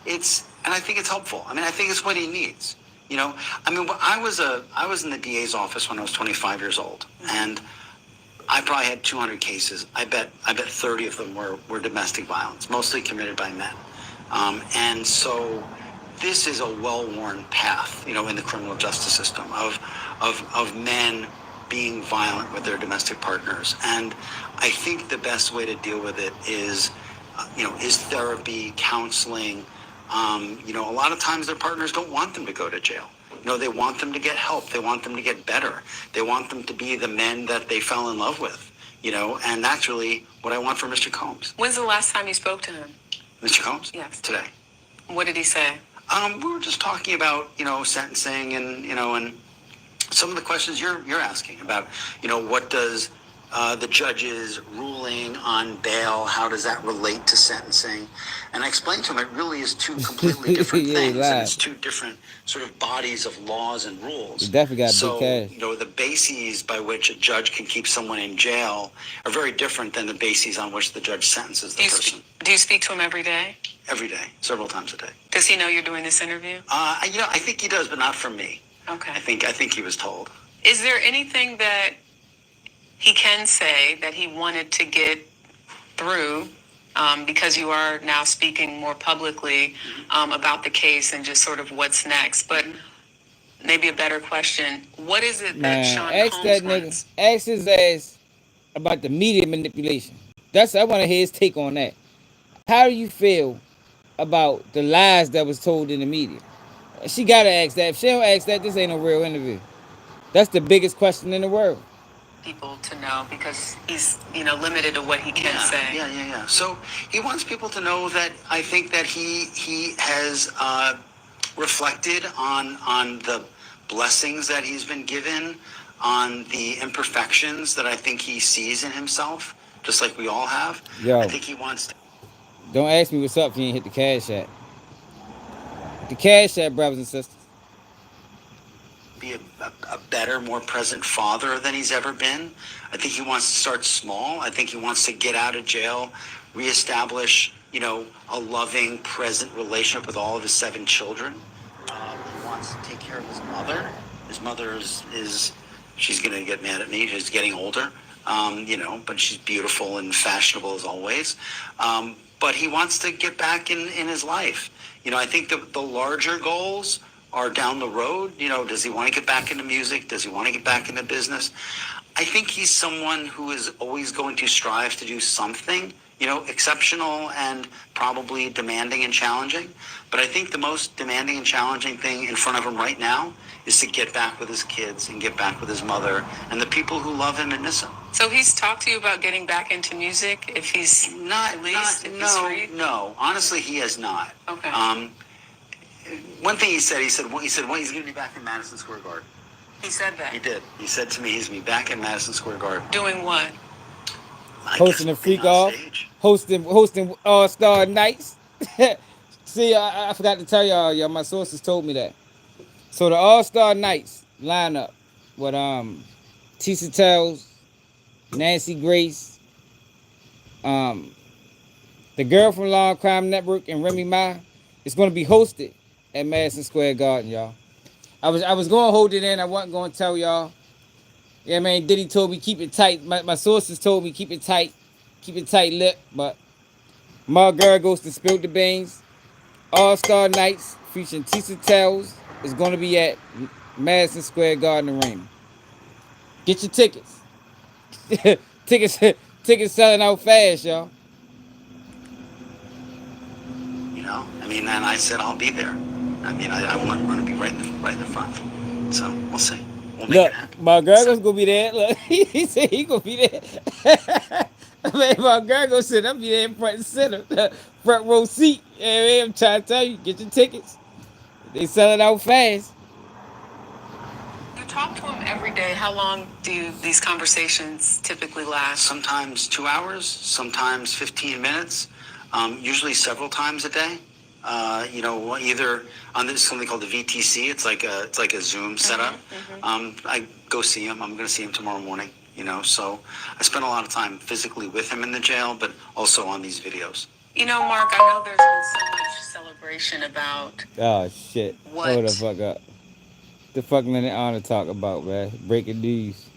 and I think it's helpful. I mean, I think it's what he needs. You know, I mean, I was in the DA's office when I was 25 years old, and I probably had 200 cases. I bet 30 of them were domestic violence, mostly committed by men. And so this is a well-worn path, you know, in the criminal justice system of men being violent with their domestic partners. And I think the best way to deal with it is, you know, is therapy, counseling. You know, a lot of times their partners don't want them to go to jail. You know, they want them to get help. They want them to get better. They want them to be the men that they fell in love with, you know, and that's really what I want for Mr. Combs. When's the last time you spoke to him? Mr. Combs? Yes. Today. What did he say? We were just talking about, you know, sentencing and, you know, and some of the questions you're asking about, you know, what does the judge's ruling on bail, how does that relate to sentencing? And I explained to him it really is two completely different things. And it's two different sort of bodies of laws and rules. You definitely got so, big cash. you know, the bases by which a judge can keep someone in jail are very different than the bases on which the judge sentences the person. Do you speak to him every day? Every day, several times a day. Does he know you're doing this interview? You know, I think he does, but not from me. Okay. I think he was told. Is there anything that he can say that he wanted to get through, because you are now speaking more publicly about the case and just sort of what's next? But maybe a better question, what is it that Sean ask that Combs wants? nigga, ask his ass about the media manipulation. I want to hear his take on that. How do you feel about the lies that was told in the media? She gotta ask that. If she don't ask that, this ain't no real interview. That's the biggest question in the world. People to know, because he's, you know, limited to what he can say. Yeah. So he wants people to know that I think that he has reflected on the blessings that he's been given, on the imperfections that I think he sees in himself, just like we all have. Yo. I think he wants to Don't ask me what's up if you ain't hit the cash app. The cash app, brothers and sisters. be a better, more present father than he's ever been. I think he wants to start small. I think he wants to get out of jail, reestablish, you know, a loving, present relationship with all of his 7 children. He wants to take care of his mother. His mother is she's going to get mad at me. She's getting older, you know, but she's beautiful and fashionable as always. But he wants to get back in his life. You know, I think the larger goals are down the road. You know, does he want to get back into music? Does he want to get back into business? I think he's someone who is always going to strive to do something, you know, exceptional and probably demanding and challenging. But I think the most demanding and challenging thing in front of him right now is to get back with his kids and get back with his mother and the people who love him and miss him. So he's talked to you about getting back into music if he's released? No. Honestly, he has not. Okay. One thing he said, well, he's going to be back in Madison Square Garden. He said that? He did. He said to me, he's going to be back in Madison Square Garden. Doing what? I Hosting guess a freak being on off, stage. hosting All-Star Nights. See, I forgot to tell y'all. My sources told me that. So the All Star Nights lineup with Tisa Tells, Nancy Grace, um, the girl from Long Crime Network, and Remy Ma. It's gonna be hosted at Madison Square Garden, y'all. I was gonna hold it in. I wasn't gonna tell y'all. Yeah, man. Diddy told me keep it tight. My sources told me keep it tight lip. But Margaragos to Spill the Beans. All Star Nights featuring Tisa Tells is gonna be at Madison Square Garden Arena. Get your tickets. tickets tickets selling out fast, y'all. You know, I mean, and I said I'll be there. I mean, I want to be right in the front. So we'll see. We'll make Look, it happen. my girl gonna be there. Look, he said he gonna be there. Man, my girl gonna sit up be there in front and center, front row seat. Yeah, man, I'm trying to tell you, get your tickets. They sell it out fast. You talk to him every day. How long do these conversations typically last? Sometimes 2 hours, sometimes 15 minutes, usually several times a day. You know, either on this something called the VTC. It's like a Zoom setup. I go see him. I'm going to see him tomorrow morning. You know, so I spend a lot of time physically with him in the jail, but also on these videos. You know, Mark, I know there's been so much celebration about Oh shit! what Hold the fuck up. The fuck Minute Honor talk about, man? Breaking news.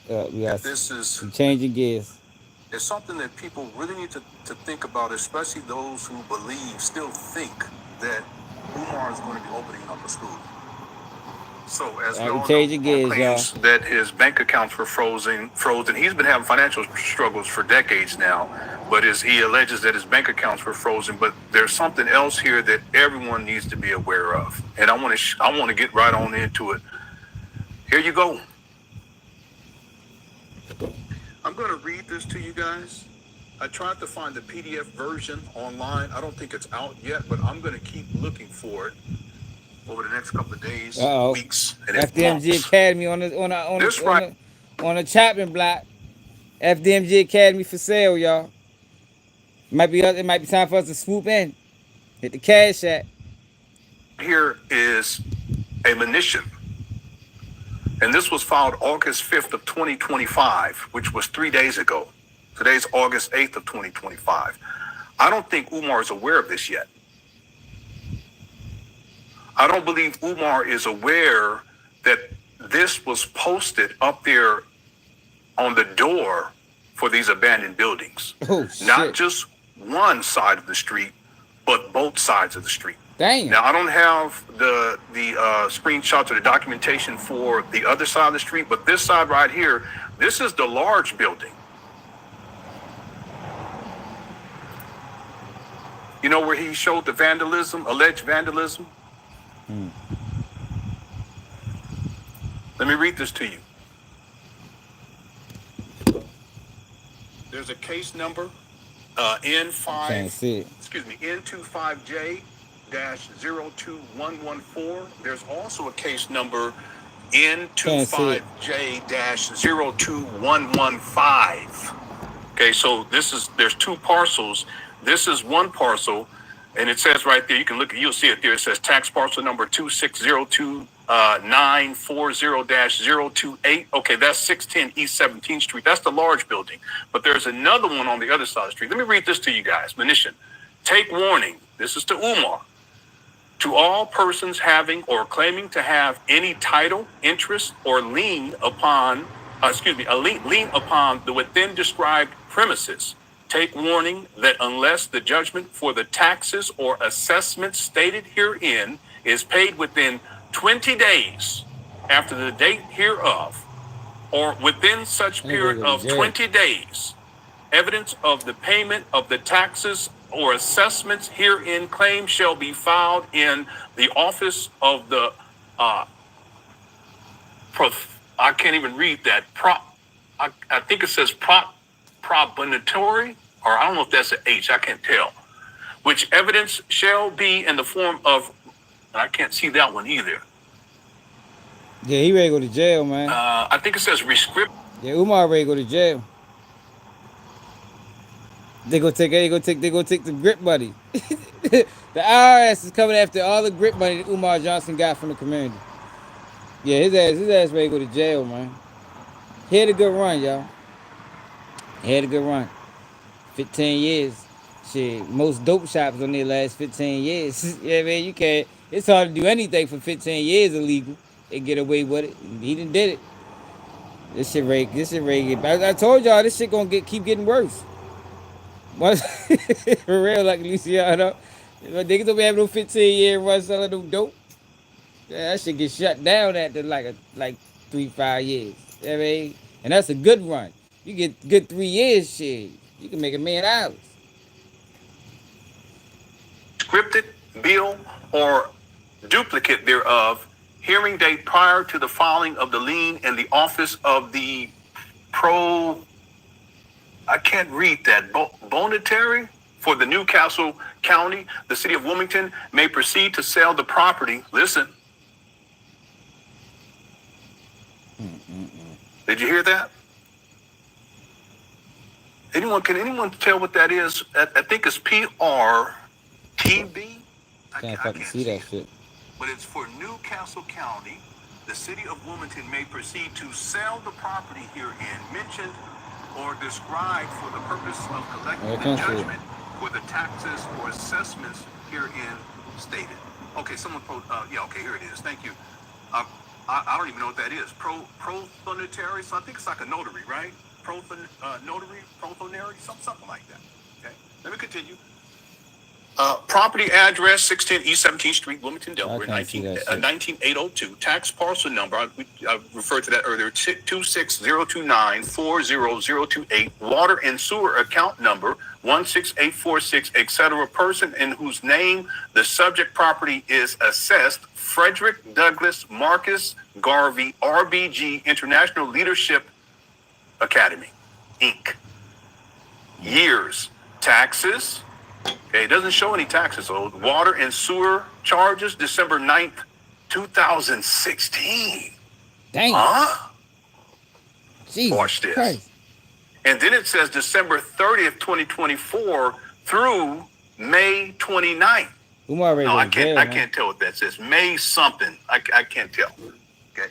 We got This is some changing gears. it's something that people really need to think about, especially those who still think that Umar is going to be opening up a school. So as we all know, changing gears, claims that his bank accounts were frozen. He's been having financial struggles for decades now, but he alleges that his bank accounts were frozen. But there's something else here that everyone needs to be aware of, and I want to get right on into it. Here you go. I'm going to read this to you guys. I tried to find the PDF version online. I don't think it's out yet, but I'm going to keep looking for it over the next couple of days, weeks, and FDMG months. Academy on the chopping block. FDMG Academy for sale, y'all. It might be time for us to swoop in. Hit the cash app. Here is a monition. And this was filed August 5th of 2025, which was 3 days ago. Today's August 8th of 2025. I don't think Umar is aware of this yet. I don't believe Umar is aware that this was posted up there on the door for these abandoned buildings. Oh, shit. Not just one side of the street, but both sides of the street. Damn. Now, I don't have the screenshots or the documentation for the other side of the street, but this side right here, this is the large building. You know where he showed the vandalism, alleged vandalism? Let me read this to you. There's a case number, N25J-02114. There's also a case number N25J-02115. Okay, so there's two parcels. This is one parcel, and it says right there, you'll see it there. It says tax parcel number 2602940-028. Okay, that's 610 East 17th Street. That's the large building. But there's another one on the other side of the street. Let me read this to you guys. Monition. Take warning. This is to Umar. To all persons having or claiming to have any title, interest, or lien upon the within described premises. Take warning that unless the judgment for the taxes or assessments stated herein is paid within 20 days after the date hereof, or within such period of 20 days, evidence of the payment of the taxes or assessments herein claimed shall be filed in the office of the I can't even read that. I think it says probanatory, or I don't know if that's an H, I can't tell. Which evidence shall be in the form of, I can't see that one either. Yeah, he ready to go to jail, man. I think it says Yeah, Umar ready to go to jail. They gonna take the grip money. The IRS is coming after all the grip money that Umar Johnson got from the community. Yeah, his ass ready to go to jail, man. He had a good run, y'all. He had a good run. 15 years. Shit, most dope shops on their last 15 years. Yeah, man, you can't. It's hard to do anything for 15 years illegal and get away with it. He done did it. This shit ready. I told y'all this shit gonna keep getting worse. For real, like Luciano. Niggas don't be having no 15-year run selling no dope. Yeah, that shit get shut down after like 3-5 years. You know what I mean? And that's a good run. You get good 3 years, shit. You can make $1 million. Scripted bill or duplicate thereof, hearing date prior to the filing of the lien in the office of the pro, I can't read that, bonitary for the Newcastle County, the city of Wilmington may proceed to sell the property. Listen. Did you hear that? Can anyone tell what that is? I think it's PRTB. Can't fucking see that shit. But it's for Newcastle County. The city of Wilmington may proceed to sell the property herein mentioned or described for the purpose of collecting the judgment for the taxes or assessments herein stated. Okay, someone okay, here it is. Thank you. I don't even know what that is. Prothonotary, so I think it's like a notary, right? Prothonary, something like that. Okay, let me continue. Property address 610 East 17th Street, Wilmington, Delaware, 19802. Tax parcel number, I referred to that earlier, 26029400028. Water and sewer account number 16846, etc. Person in whose name the subject property is assessed, Frederick Douglass Marcus Garvey, RBG, International Leadership Academy, Inc. Years, taxes. Okay, it doesn't show any taxes owed. Water and sewer charges, December 9th, 2016. Damn. Huh? Jesus Watch this. Christ. And then it says December 30th, 2024 through May 29th. Umar ready No, I jail, can't tell what that says. May something. I can't tell. Okay.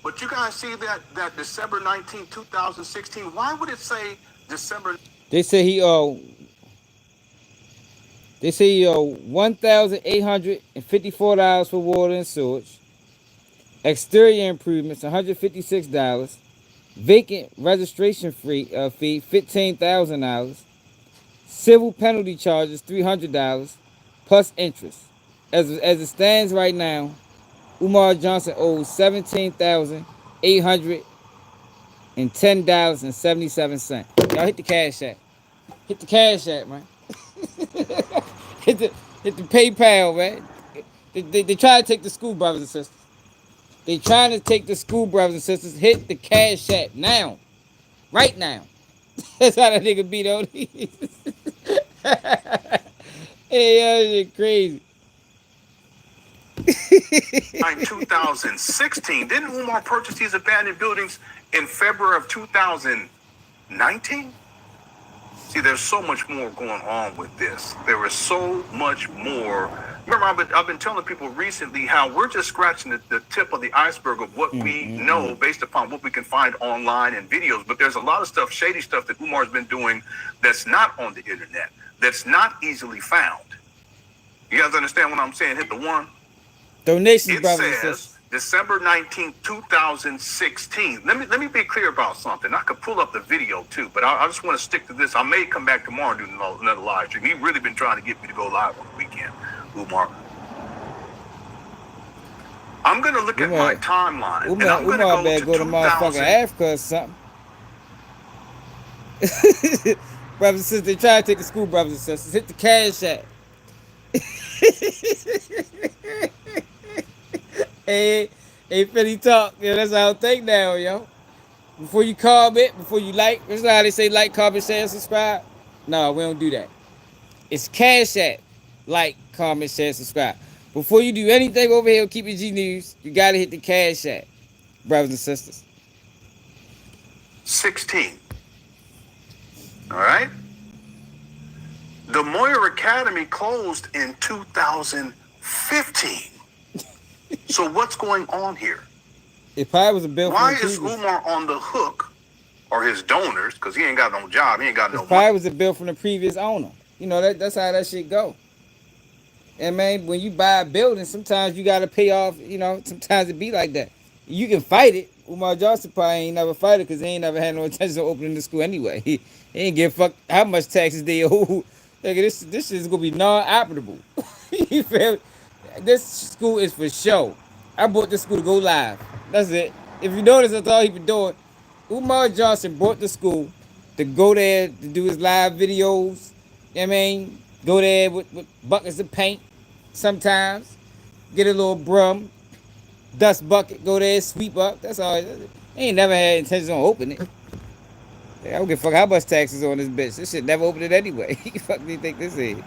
But you guys see that December 19th, 2016, why would it say December? They say he owe $1,854 for water and sewage. Exterior improvements $156. Vacant registration fee $15,000. Civil penalty charges $300 plus interest. As it stands right now, Umar Johnson owes $17,810.77. Y'all hit the cash app. Hit the cash app, man. hit the PayPal, man. They try to take the school, brothers and sisters. They trying to take the school, brothers and sisters. Hit the cash app now. Right now. That's how that nigga beat on these. Hey, that shit crazy. In 2016, didn't Umar purchase these abandoned buildings in February of 2019? See, there's so much more going on with this. There is so much more. Remember, I've been telling people recently how we're just scratching the tip of the iceberg of what we know based upon what we can find online and videos. But there's a lot of stuff, shady stuff that Umar's been doing that's not on the internet, that's not easily found. You guys understand what I'm saying? Hit the one. Donations, It brothers and says sisters. December 19th, 2016. Let me be clear about something. I could pull up the video too, but I just want to stick to this. I may come back tomorrow and do another live stream. He really been trying to get me to go live on the weekend, Umar. I'm going to look at my timeline. Umar, and I'm going to better go to motherfucking Africa or something. Brothers and sisters, they try to take the school, brothers and sisters. Hit the cash app. Hey, Philly talk. Yeah, that's how I think now, yo. Before you comment, before you like, that's how they say like, comment, share, subscribe. No, we don't do that. It's cash app. Like, comment, share, subscribe. Before you do anything over here on Keep It G News, you gotta hit the cash app, brothers and sisters. 16. All right? The Moyer Academy closed in 2015. So what's going on here? It probably was a bill. Why is Umar on the hook, or his donors, because he ain't got no job, he ain't got no money. Probably was a bill from the previous owner. You know, that's how that shit go. And man, when you buy a building, sometimes you gotta pay off, you know, sometimes it be like that. You can fight it. Umar Johnson probably ain't never fight it because he ain't never had no intention of opening the school anyway. He ain't give a fuck how much taxes they owe. Nigga, this shit is gonna be non-operable. You feel me? This school is for show. I bought this school to go live. That's it. If you notice, that's all he been doing. Umar Johnson bought the school to go there to do his live videos. You know what I mean? Go there with buckets of paint sometimes. Get a little broom, dust bucket, go there, sweep up. That's all. He ain't never had intention on opening it. I don't give a fuck how much taxes on this bitch. This shit never opened it anyway. Fuck do you think this is?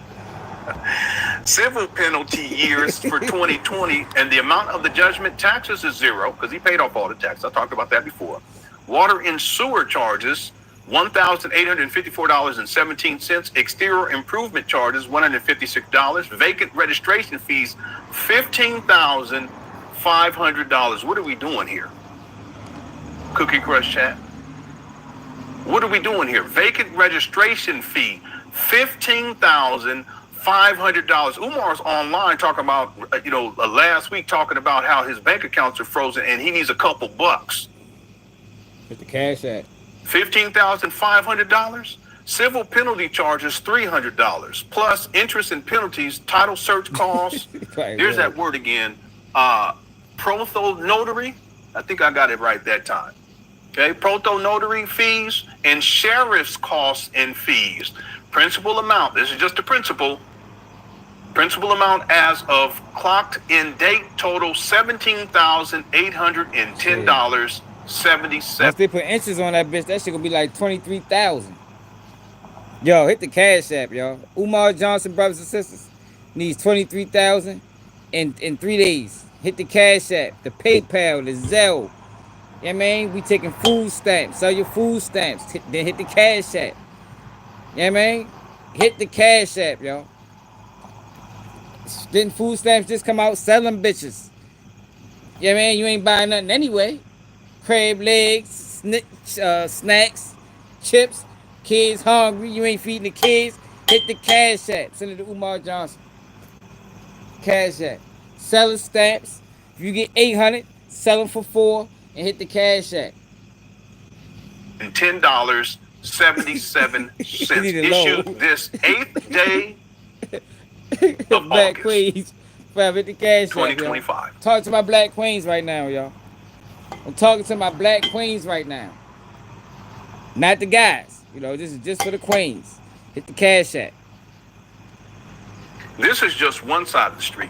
Civil penalty years for 2020, and the amount of the judgment, taxes is zero because he paid off all the taxes. I talked about that before. Water and sewer charges, $1,854.17. Exterior improvement charges, $156. Vacant registration fees, $15,500. What are we doing here? Cookie Crush chat. What are we doing here? Vacant registration fee, $15,500. Umar's online talking about, last week talking about how his bank accounts are frozen and he needs a couple bucks. Get the cash at $15,500. Civil penalty charges $300 plus interest and penalties, title search costs. Here's that word again. Proto notary. I think I got it right that time. Okay, proto notary fees and sheriff's costs and fees. Principal amount. This is just the principal. Principal amount as of clocked in date total $17,810.77. Once they put inches on that bitch, that shit gonna be like 23,000. Yo, hit the cash app, y'all. Umar Johnson, brothers and sisters, needs 23,000 in 3 days. Hit the cash app, the PayPal, the Zelle. Yeah, man, we taking food stamps. Sell your food stamps. Then hit the cash app. Yeah, man, hit the cash app, y'all. Didn't food stamps just come out? Selling bitches. Yeah, man, you ain't buying nothing anyway. Crab legs, snacks, chips. Kids hungry, you ain't feeding the kids. Hit the cash app. Send it to Umar Johnson. Cash app. Selling stamps. If you get 800, sell them for 4 and hit the cash app. And $10.77 issued this 8th day of Black August, Queens. Hit the cash app, 2025. Talk to my Black Queens right now, y'all. I'm talking to my Black Queens right now. Not the guys. This is just for the queens. Hit the cash app. This is just one side of the street.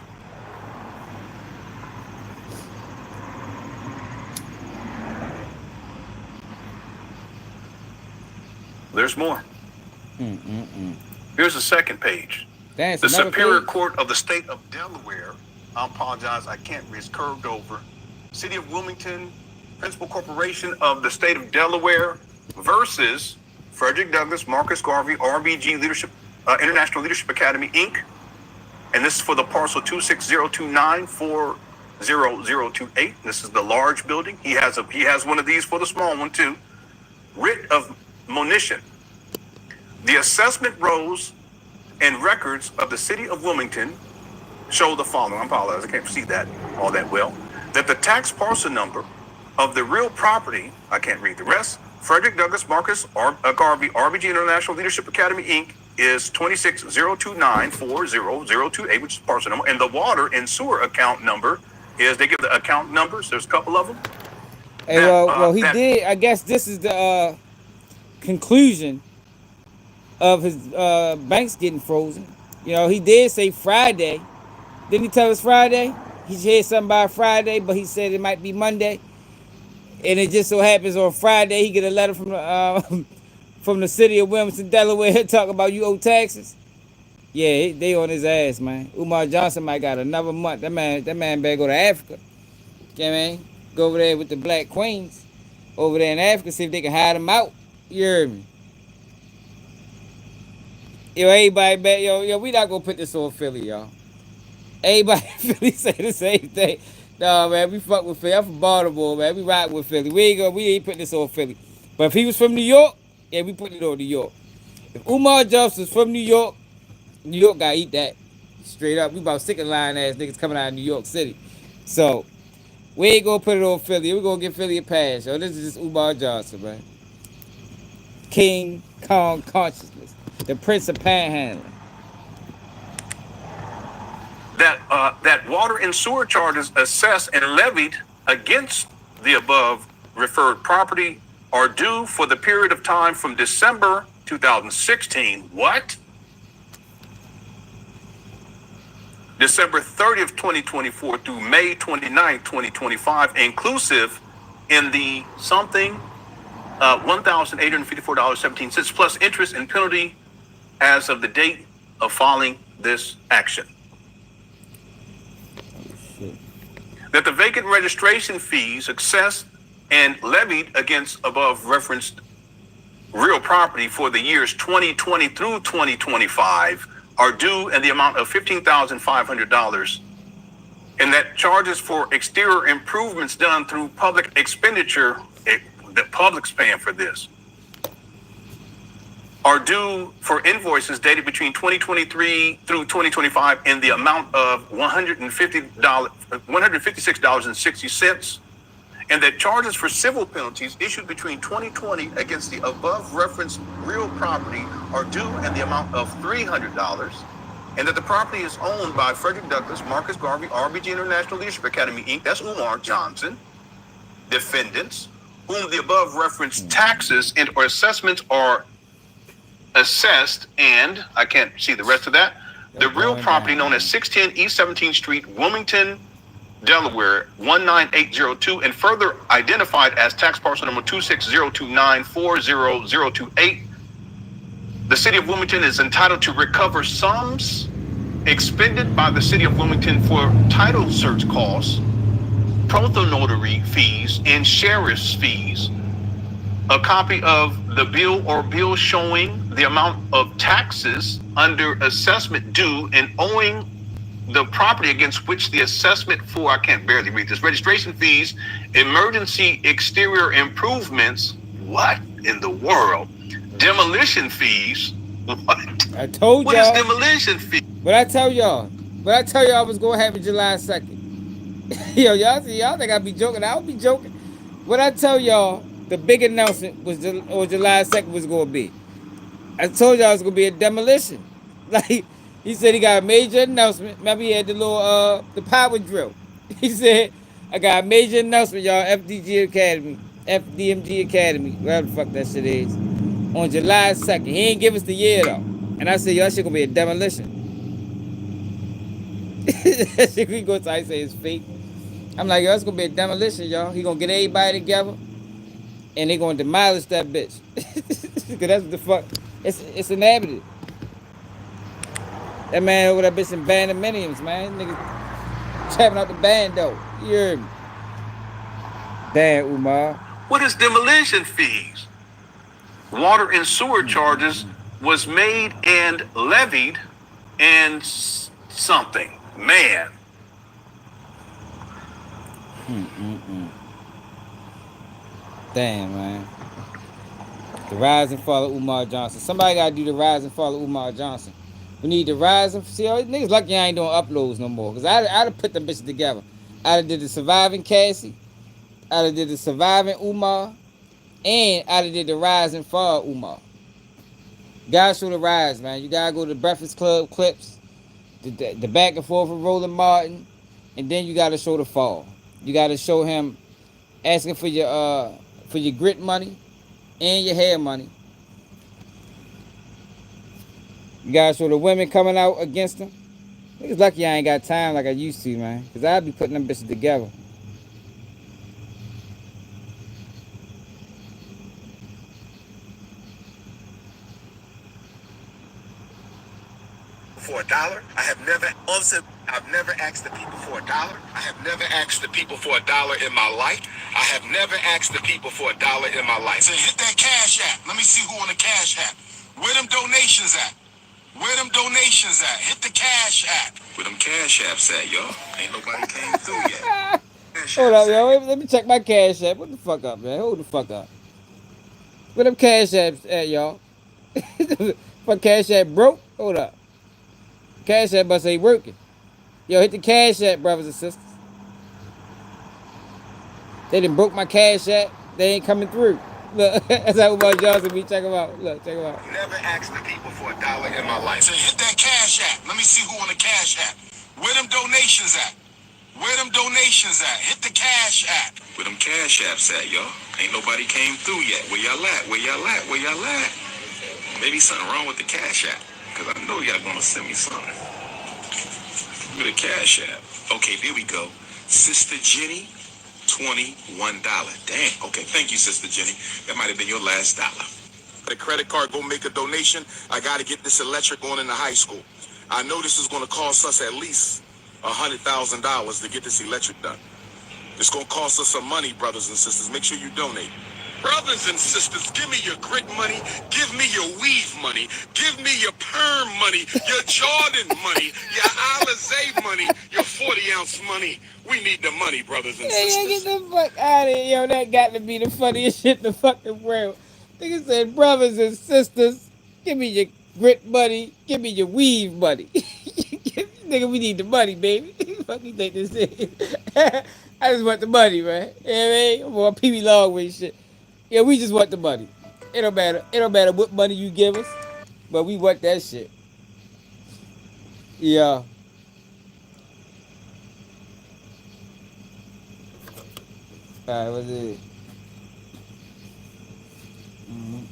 There's more. Here's the second page. That's the Superior page? Court of the State of Delaware. I apologize, I can't read. It's curved over. City of Wilmington, Principal Corporation of the State of Delaware versus Frederick Douglass, Marcus Garvey, RBG Leadership, International Leadership Academy, Inc. And this is for the parcel 26029400028. This is the large building. He has one of these for the small one too. Writ of monition. The assessment rolls and records of the City of Wilmington show the following. I apologize, I can't see that all that well. That the tax parcel number of the real property, I can't read the rest, Frederick Douglass Marcus Garvey, RBG International Leadership Academy, Inc., is 26029400028, which is parcel number. And the water and sewer account number is, they give the account numbers, there's a couple of them. Hey, he did. I guess this is the conclusion of his banks getting frozen. He did say Friday. Didn't he tell us Friday? He said something about Friday, but he said it might be Monday. And it just so happens on Friday he get a letter from the city of Wilmington, Delaware, talking about you owe taxes. Yeah, they on his ass, man. Umar Johnson might got another month. That man better go to Africa. You know what I mean? Go over there with the Black Queens. over there in Africa, see if they can hide them out. You heard me? Yo, everybody, man, yo, we not gonna put this on Philly, y'all. Everybody in Philly say the same thing. No, man, we fuck with Philly. I'm from Baltimore, man. We rock with Philly. We ain't putting this on Philly. But if he was from New York, yeah, we put it on New York. If Umar Johnson's from New York gotta eat that. Straight up. We about sick of lying ass niggas coming out of New York City. So, we ain't gonna put it on Philly. We gonna give Philly a pass, yo. This is just Umar Johnson, man. King Kong consciousness. The Prince of Panhandling. That water and sewer charges assessed and levied against the above referred property are due for the period of time from December 2016. What? December 30th, 2024 through May 29th, 2025, inclusive in the something $1,854.17 plus interest and penalty as of the date of filing this action. That the vacant registration fees assessed and levied against above referenced real property for the years 2020 through 2025 are due in the amount of $15,500, and that charges for exterior improvements done through public expenditure, the public's paying for this, are due for invoices dated between 2023 through 2025 in the amount of $156.60, and that charges for civil penalties issued between 2020 against the above referenced real property are due in the amount of $300, and that the property is owned by Frederick Douglass, Marcus Garvey, RBG International Leadership Academy, Inc., that's Umar Johnson, defendants, whom the above referenced taxes and or assessments are assessed, and I can't see the rest of that, the real property known as 610 East 17th Street, Wilmington, Delaware 19802, and further identified as tax parcel number 26029400028. The city of Wilmington is entitled to recover sums expended by the city of Wilmington for title search costs, proto-notary fees, and sheriff's fees. A copy of the bill or bill showing the amount of taxes under assessment due and owing the property against which the assessment for, I can't barely read this, registration fees, emergency exterior improvements, what in the world? Demolition fees, what? I told y'all. What is demolition fee? But I tell y'all I was gonna have it July 2nd. Yo, y'all think I be joking. I don't be joking. What I tell y'all, the big announcement was July 2nd was gonna be. I told y'all it was gonna be a demolition. Like, he said he got a major announcement. Remember he had the little the power drill. He said, I got a major announcement, y'all, FDMG Academy, whatever the fuck that shit is, on July 2nd. He ain't give us the year though. And I said, yo, that shit gonna be a demolition. That shit we go to, I say it's fake. I'm like, yo, it's gonna be a demolition, y'all. He gonna get everybody together and they gonna demolish that bitch. Cause that's what the fuck. It's inhabited. That man over that bitch in bandominiums, man. Nigga trapping out the band though. You heard me? Damn, Umar. What is demolition fees? Water and sewer charges was made and levied and something. Man. Damn, man. The rise and fall of Umar Johnson. Somebody gotta do the rise and fall of Umar Johnson. We need the rise and see all these niggas lucky I ain't doing uploads no more. Cause I'd have put them bitches together. I'd have did the surviving Cassie. I'd have did the surviving Umar. And I'd have did the rise and fall of Umar. Gotta show the rise, man. You gotta go to the Breakfast Club clips. The back and forth with Roland Martin. And then you gotta show the fall. You gotta show him asking for your grit money and your hair money. You gotta show the women coming out against him. Niggas lucky I ain't got time like I used to, man. Cause I'd be putting them bitches together. For $1. I've never asked the people for $1. I have never asked the people for $1 in my life. I have never asked the people for $1 in my life. So hit that Cash App. Let me see who on the Cash App. Where them donations at? Where them donations at? Hit the Cash App. Where them Cash Apps at, y'all? Ain't nobody came through yet. Hold up, yo. Let me check my Cash App. What the fuck up, man? Hold the fuck up. Where them Cash Apps at, y'all? Fuck Cash App broke? Hold up. Cash App must ain't working. Yo, hit the Cash App, brothers and sisters. They done broke my Cash App. They ain't coming through. Look, that's how Umar Johnson be. Check him out. Look, check him out. Never asked the people for $1 in my life. So hit that Cash App. Let me see who on the Cash App. Where them donations at? Where them donations at? Hit the Cash App. Where them Cash Apps at, y'all? Ain't nobody came through yet. Where y'all at? Where y'all at? Where y'all at? Maybe something wrong with the Cash App. Because I know y'all gonna send me something. With a Cash App. Okay, there we go. Sister Jenny, $21. Damn. Okay, thank you, Sister Jenny. That might have been your last dollar. The credit card, go make a donation. I got to get this electric on in the high school. I know this is going to cost us at least $100,000 to get this electric done. It's going to cost us some money, brothers and sisters. Make sure you donate. Brothers and sisters, give me your grit money. Give me your weave money. Give me your perm money. Your Jordan money. Your Alizé money. Your 40-ounce money. We need the money, brothers and Yeah, sisters. get the fuck out of here. Yo, that got to be the funniest shit in the fucking world. Nigga said, brothers and sisters, give me your grit money. Give me your weave money. Nigga, we need the money, baby. Fuck you think this is? I just want the money, man. You know what I mean? I'm on PB Long with shit. Yeah, we just want the money. It don't matter. It don't matter what money you give us, but we want that shit. Yeah. All right, what's it? Mhm.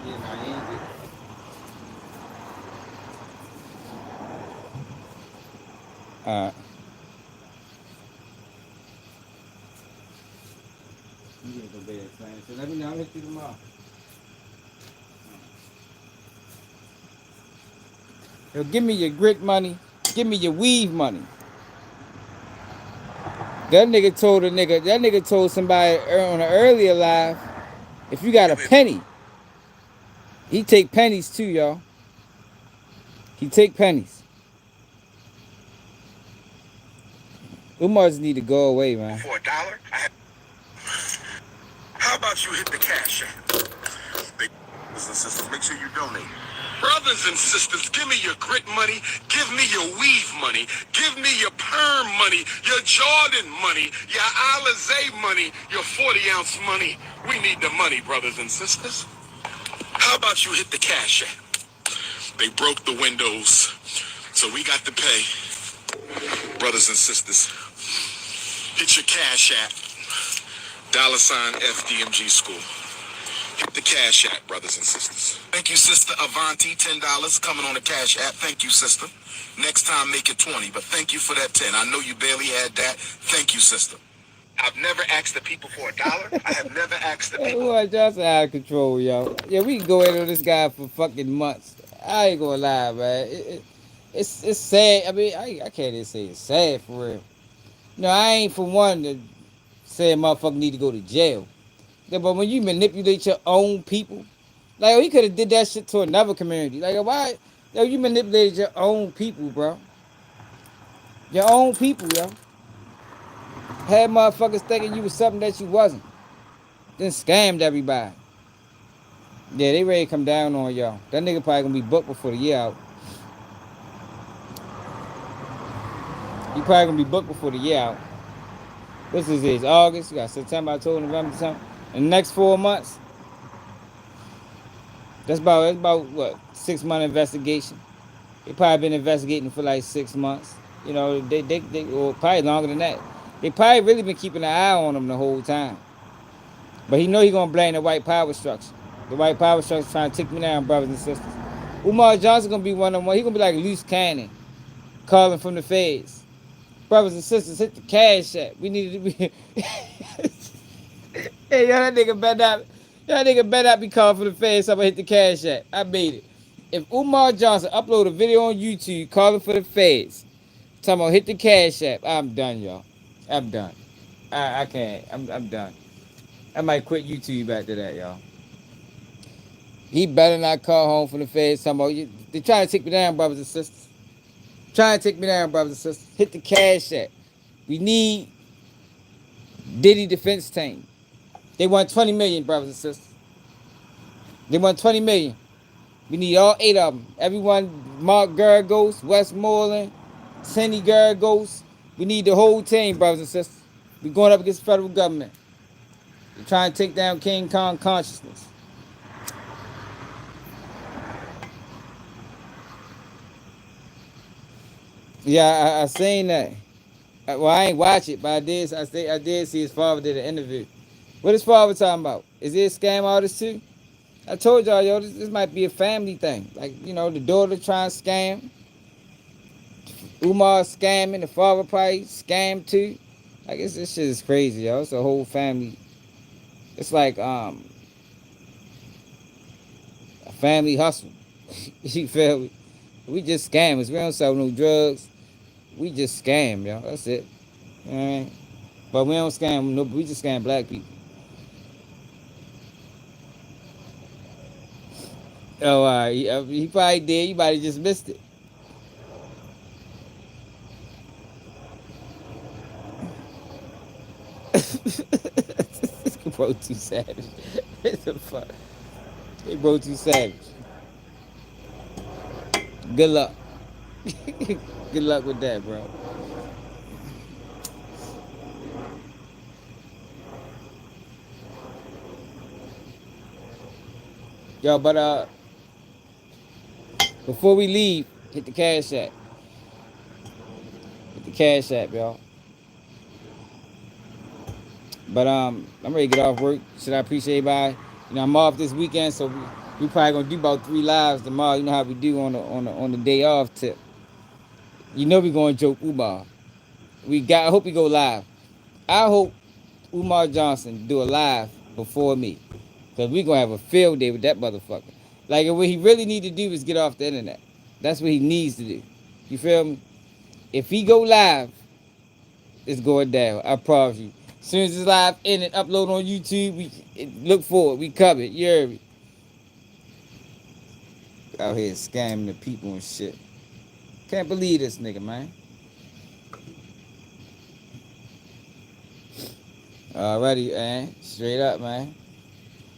Yeah, nah, he ain't get it. Alright. You get to go bed, son. So let me know. I'll hit you tomorrow. Yo, give me your grit money. Give me your weave money. That nigga told somebody on an earlier live, if you got a penny, he take pennies too, y'all. He take pennies. Umar's need to go away, man. For $1, how about you hit the cash app? Big brothers and sisters, make sure you donate. Brothers and sisters, give me your grit money, give me your weave money, give me your perm money, your Jordan money, your Alizé money, your 40-ounce money. We need the money, brothers and sisters. How about you hit the cash app? They broke the windows, so we got to pay. Brothers and sisters, hit your cash app, $FDMG school. Hit the cash app, brothers and sisters. Thank you, sister Avanti, $10 coming on the cash app. Thank you, sister. Next time, make it 20, but thank you for that 10. I know you barely had that. Thank you, sister. I've never asked the people for $1. I have never asked the people. Umar Johnson out of control, yo. Yeah, we can go in on this guy for fucking months. I ain't gonna lie, man. It's sad. I mean, I can't even say it's sad for real. No, I ain't for one to say a motherfucker need to go to jail. Yeah, but when you manipulate your own people, like, oh, he could have did that shit to another community. Like, why? Yo, you manipulated your own people, bro. Your own people, yo. Had motherfuckers thinking you was something that you wasn't. Then scammed everybody. Yeah, they ready to come down on y'all. That nigga probably gonna be booked before the year out. He probably gonna be booked before the year out. What's this is? August? You got September, October, November, December. In the next 4 months, that's about what, 6 month investigation. They probably been investigating for like 6 months. You know, they or probably longer than that. They probably really been keeping an eye on him the whole time. But he know he gonna blame the white power structure. The white power structure trying to take me down, brothers and sisters. Umar Johnson gonna be one of them. He gonna be like a loose cannon, calling from the feds. Brothers and sisters, hit the cash app. We need to be. Hey, yo, that nigga better not be calling for the feds. Somebody hit the cash app. I made it. If Umar Johnson upload a video on YouTube calling for the feds, talking about hit the cash app, I'm done, y'all. I'm done. I can't. I'm done. I might quit YouTube after that, y'all. He better not call home from the feds. Talking about they trying to take me down, brothers and sisters. Trying to take me down, brothers and sisters. Hit the cash app. We need Diddy defense team. They want 20 million, brothers and sisters. They want 20 million. We need all 8 of them. Everyone, Mark Garagos, Westmoreland, Cindy Garagos. We need the whole team, brothers and sisters. We going up against the federal government. They're trying to take down King Kong consciousness. Yeah, I seen that. Well, I ain't watch it, but I did see his father did an interview. What his father talking about? Is he a scam artist too? I told y'all, yo, this might be a family thing. Like, you know, the daughter trying to scam. Umar scamming. The father probably scammed too. Like, this shit is crazy, yo. It's a whole family. It's like a family hustle. You feel me? We just scammers. We don't sell no drugs. We just scam, yo. That's it. You know what I mean? But we don't scam no. We just scam black people. Oh, he probably did. You probably just missed it. Bro, too savage. What the fuck? Hey, bro, too savage. Good luck. Good luck with that, bro. Yo, but before we leave, hit the cash app. Hit the cash app, y'all. But I'm ready to get off work. Should I appreciate everybody? You know, I'm off this weekend, so we probably gonna do about 3 lives tomorrow. You know how we do on the day off tip. You know we gonna joke Umar. I hope we go live. I hope Umar Johnson do a live before me. Cause we gonna have a field day with that motherfucker. Like what he really need to do is get off the internet. That's what he needs to do. You feel me? If he go live, it's going down. I promise you. As soon as it's live in and upload on YouTube, look for it. We covered. You heard me? Out here scamming the people and shit. Can't believe this nigga, man. Alrighty, man. Straight up, man.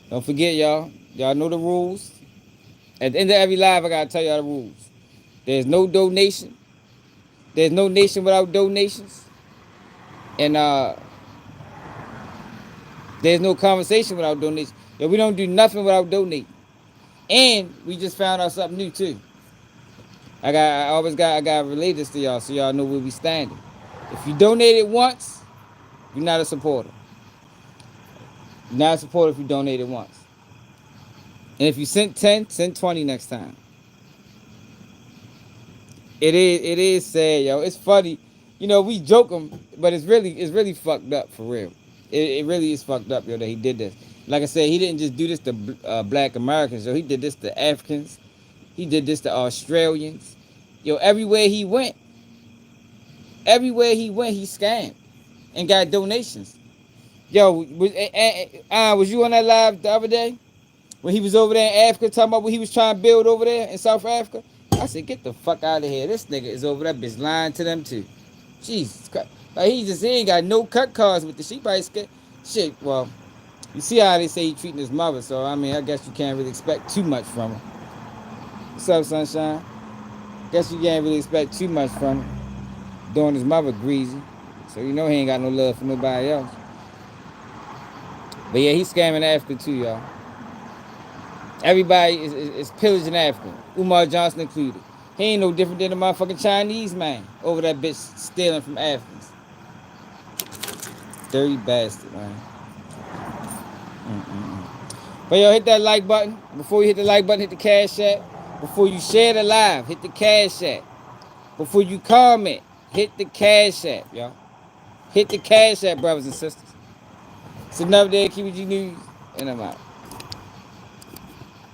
Don't forget, y'all. Y'all know the rules. At the end of every live, I gotta tell y'all the rules. There's no donation. There's no nation without donations. And there's no conversation without donation. Yo, we don't do nothing without donating. And we just found out something new too. I gotta relate this to y'all so y'all know where we standing. If you donated once, you're not a supporter. You're not a supporter if you donated once. And if you sent 10, send 20 next time. It is sad, yo. It's funny. You know, we joke him, but it's really fucked up for real. It really is fucked up, yo, that he did this. Like I said, he didn't just do this to black Americans, yo. He did this to Africans. He did this to Australians. Yo, everywhere he went, he scammed and got donations. Yo, was you on that live the other day? When he was over there in Africa talking about what he was trying to build over there in South Africa? I said, get the fuck out of here. This nigga is over there bitch lying to them too. Jesus Christ. Like he ain't got no cut cards with the sheep. Probably scared. Shit, well, you see how they say he treating his mother, so I mean I guess you can't really expect too much from him. What's up, sunshine? Guess you can't really expect too much from him. Doing his mother greasy. So you know he ain't got no love for nobody else. But yeah, he's scamming Africa too, y'all. Everybody is pillaging Africa. Umar Johnson included. He ain't no different than a motherfucking Chinese man over that bitch stealing from Africans. Dirty bastard, man. But yo, hit that like button. Before you hit the like button, hit the cash app. Before you share the live, hit the cash app. Before you comment, hit the cash app, y'all. Hit the cash app, brothers and sisters. It's another day of KBG News, and I'm out.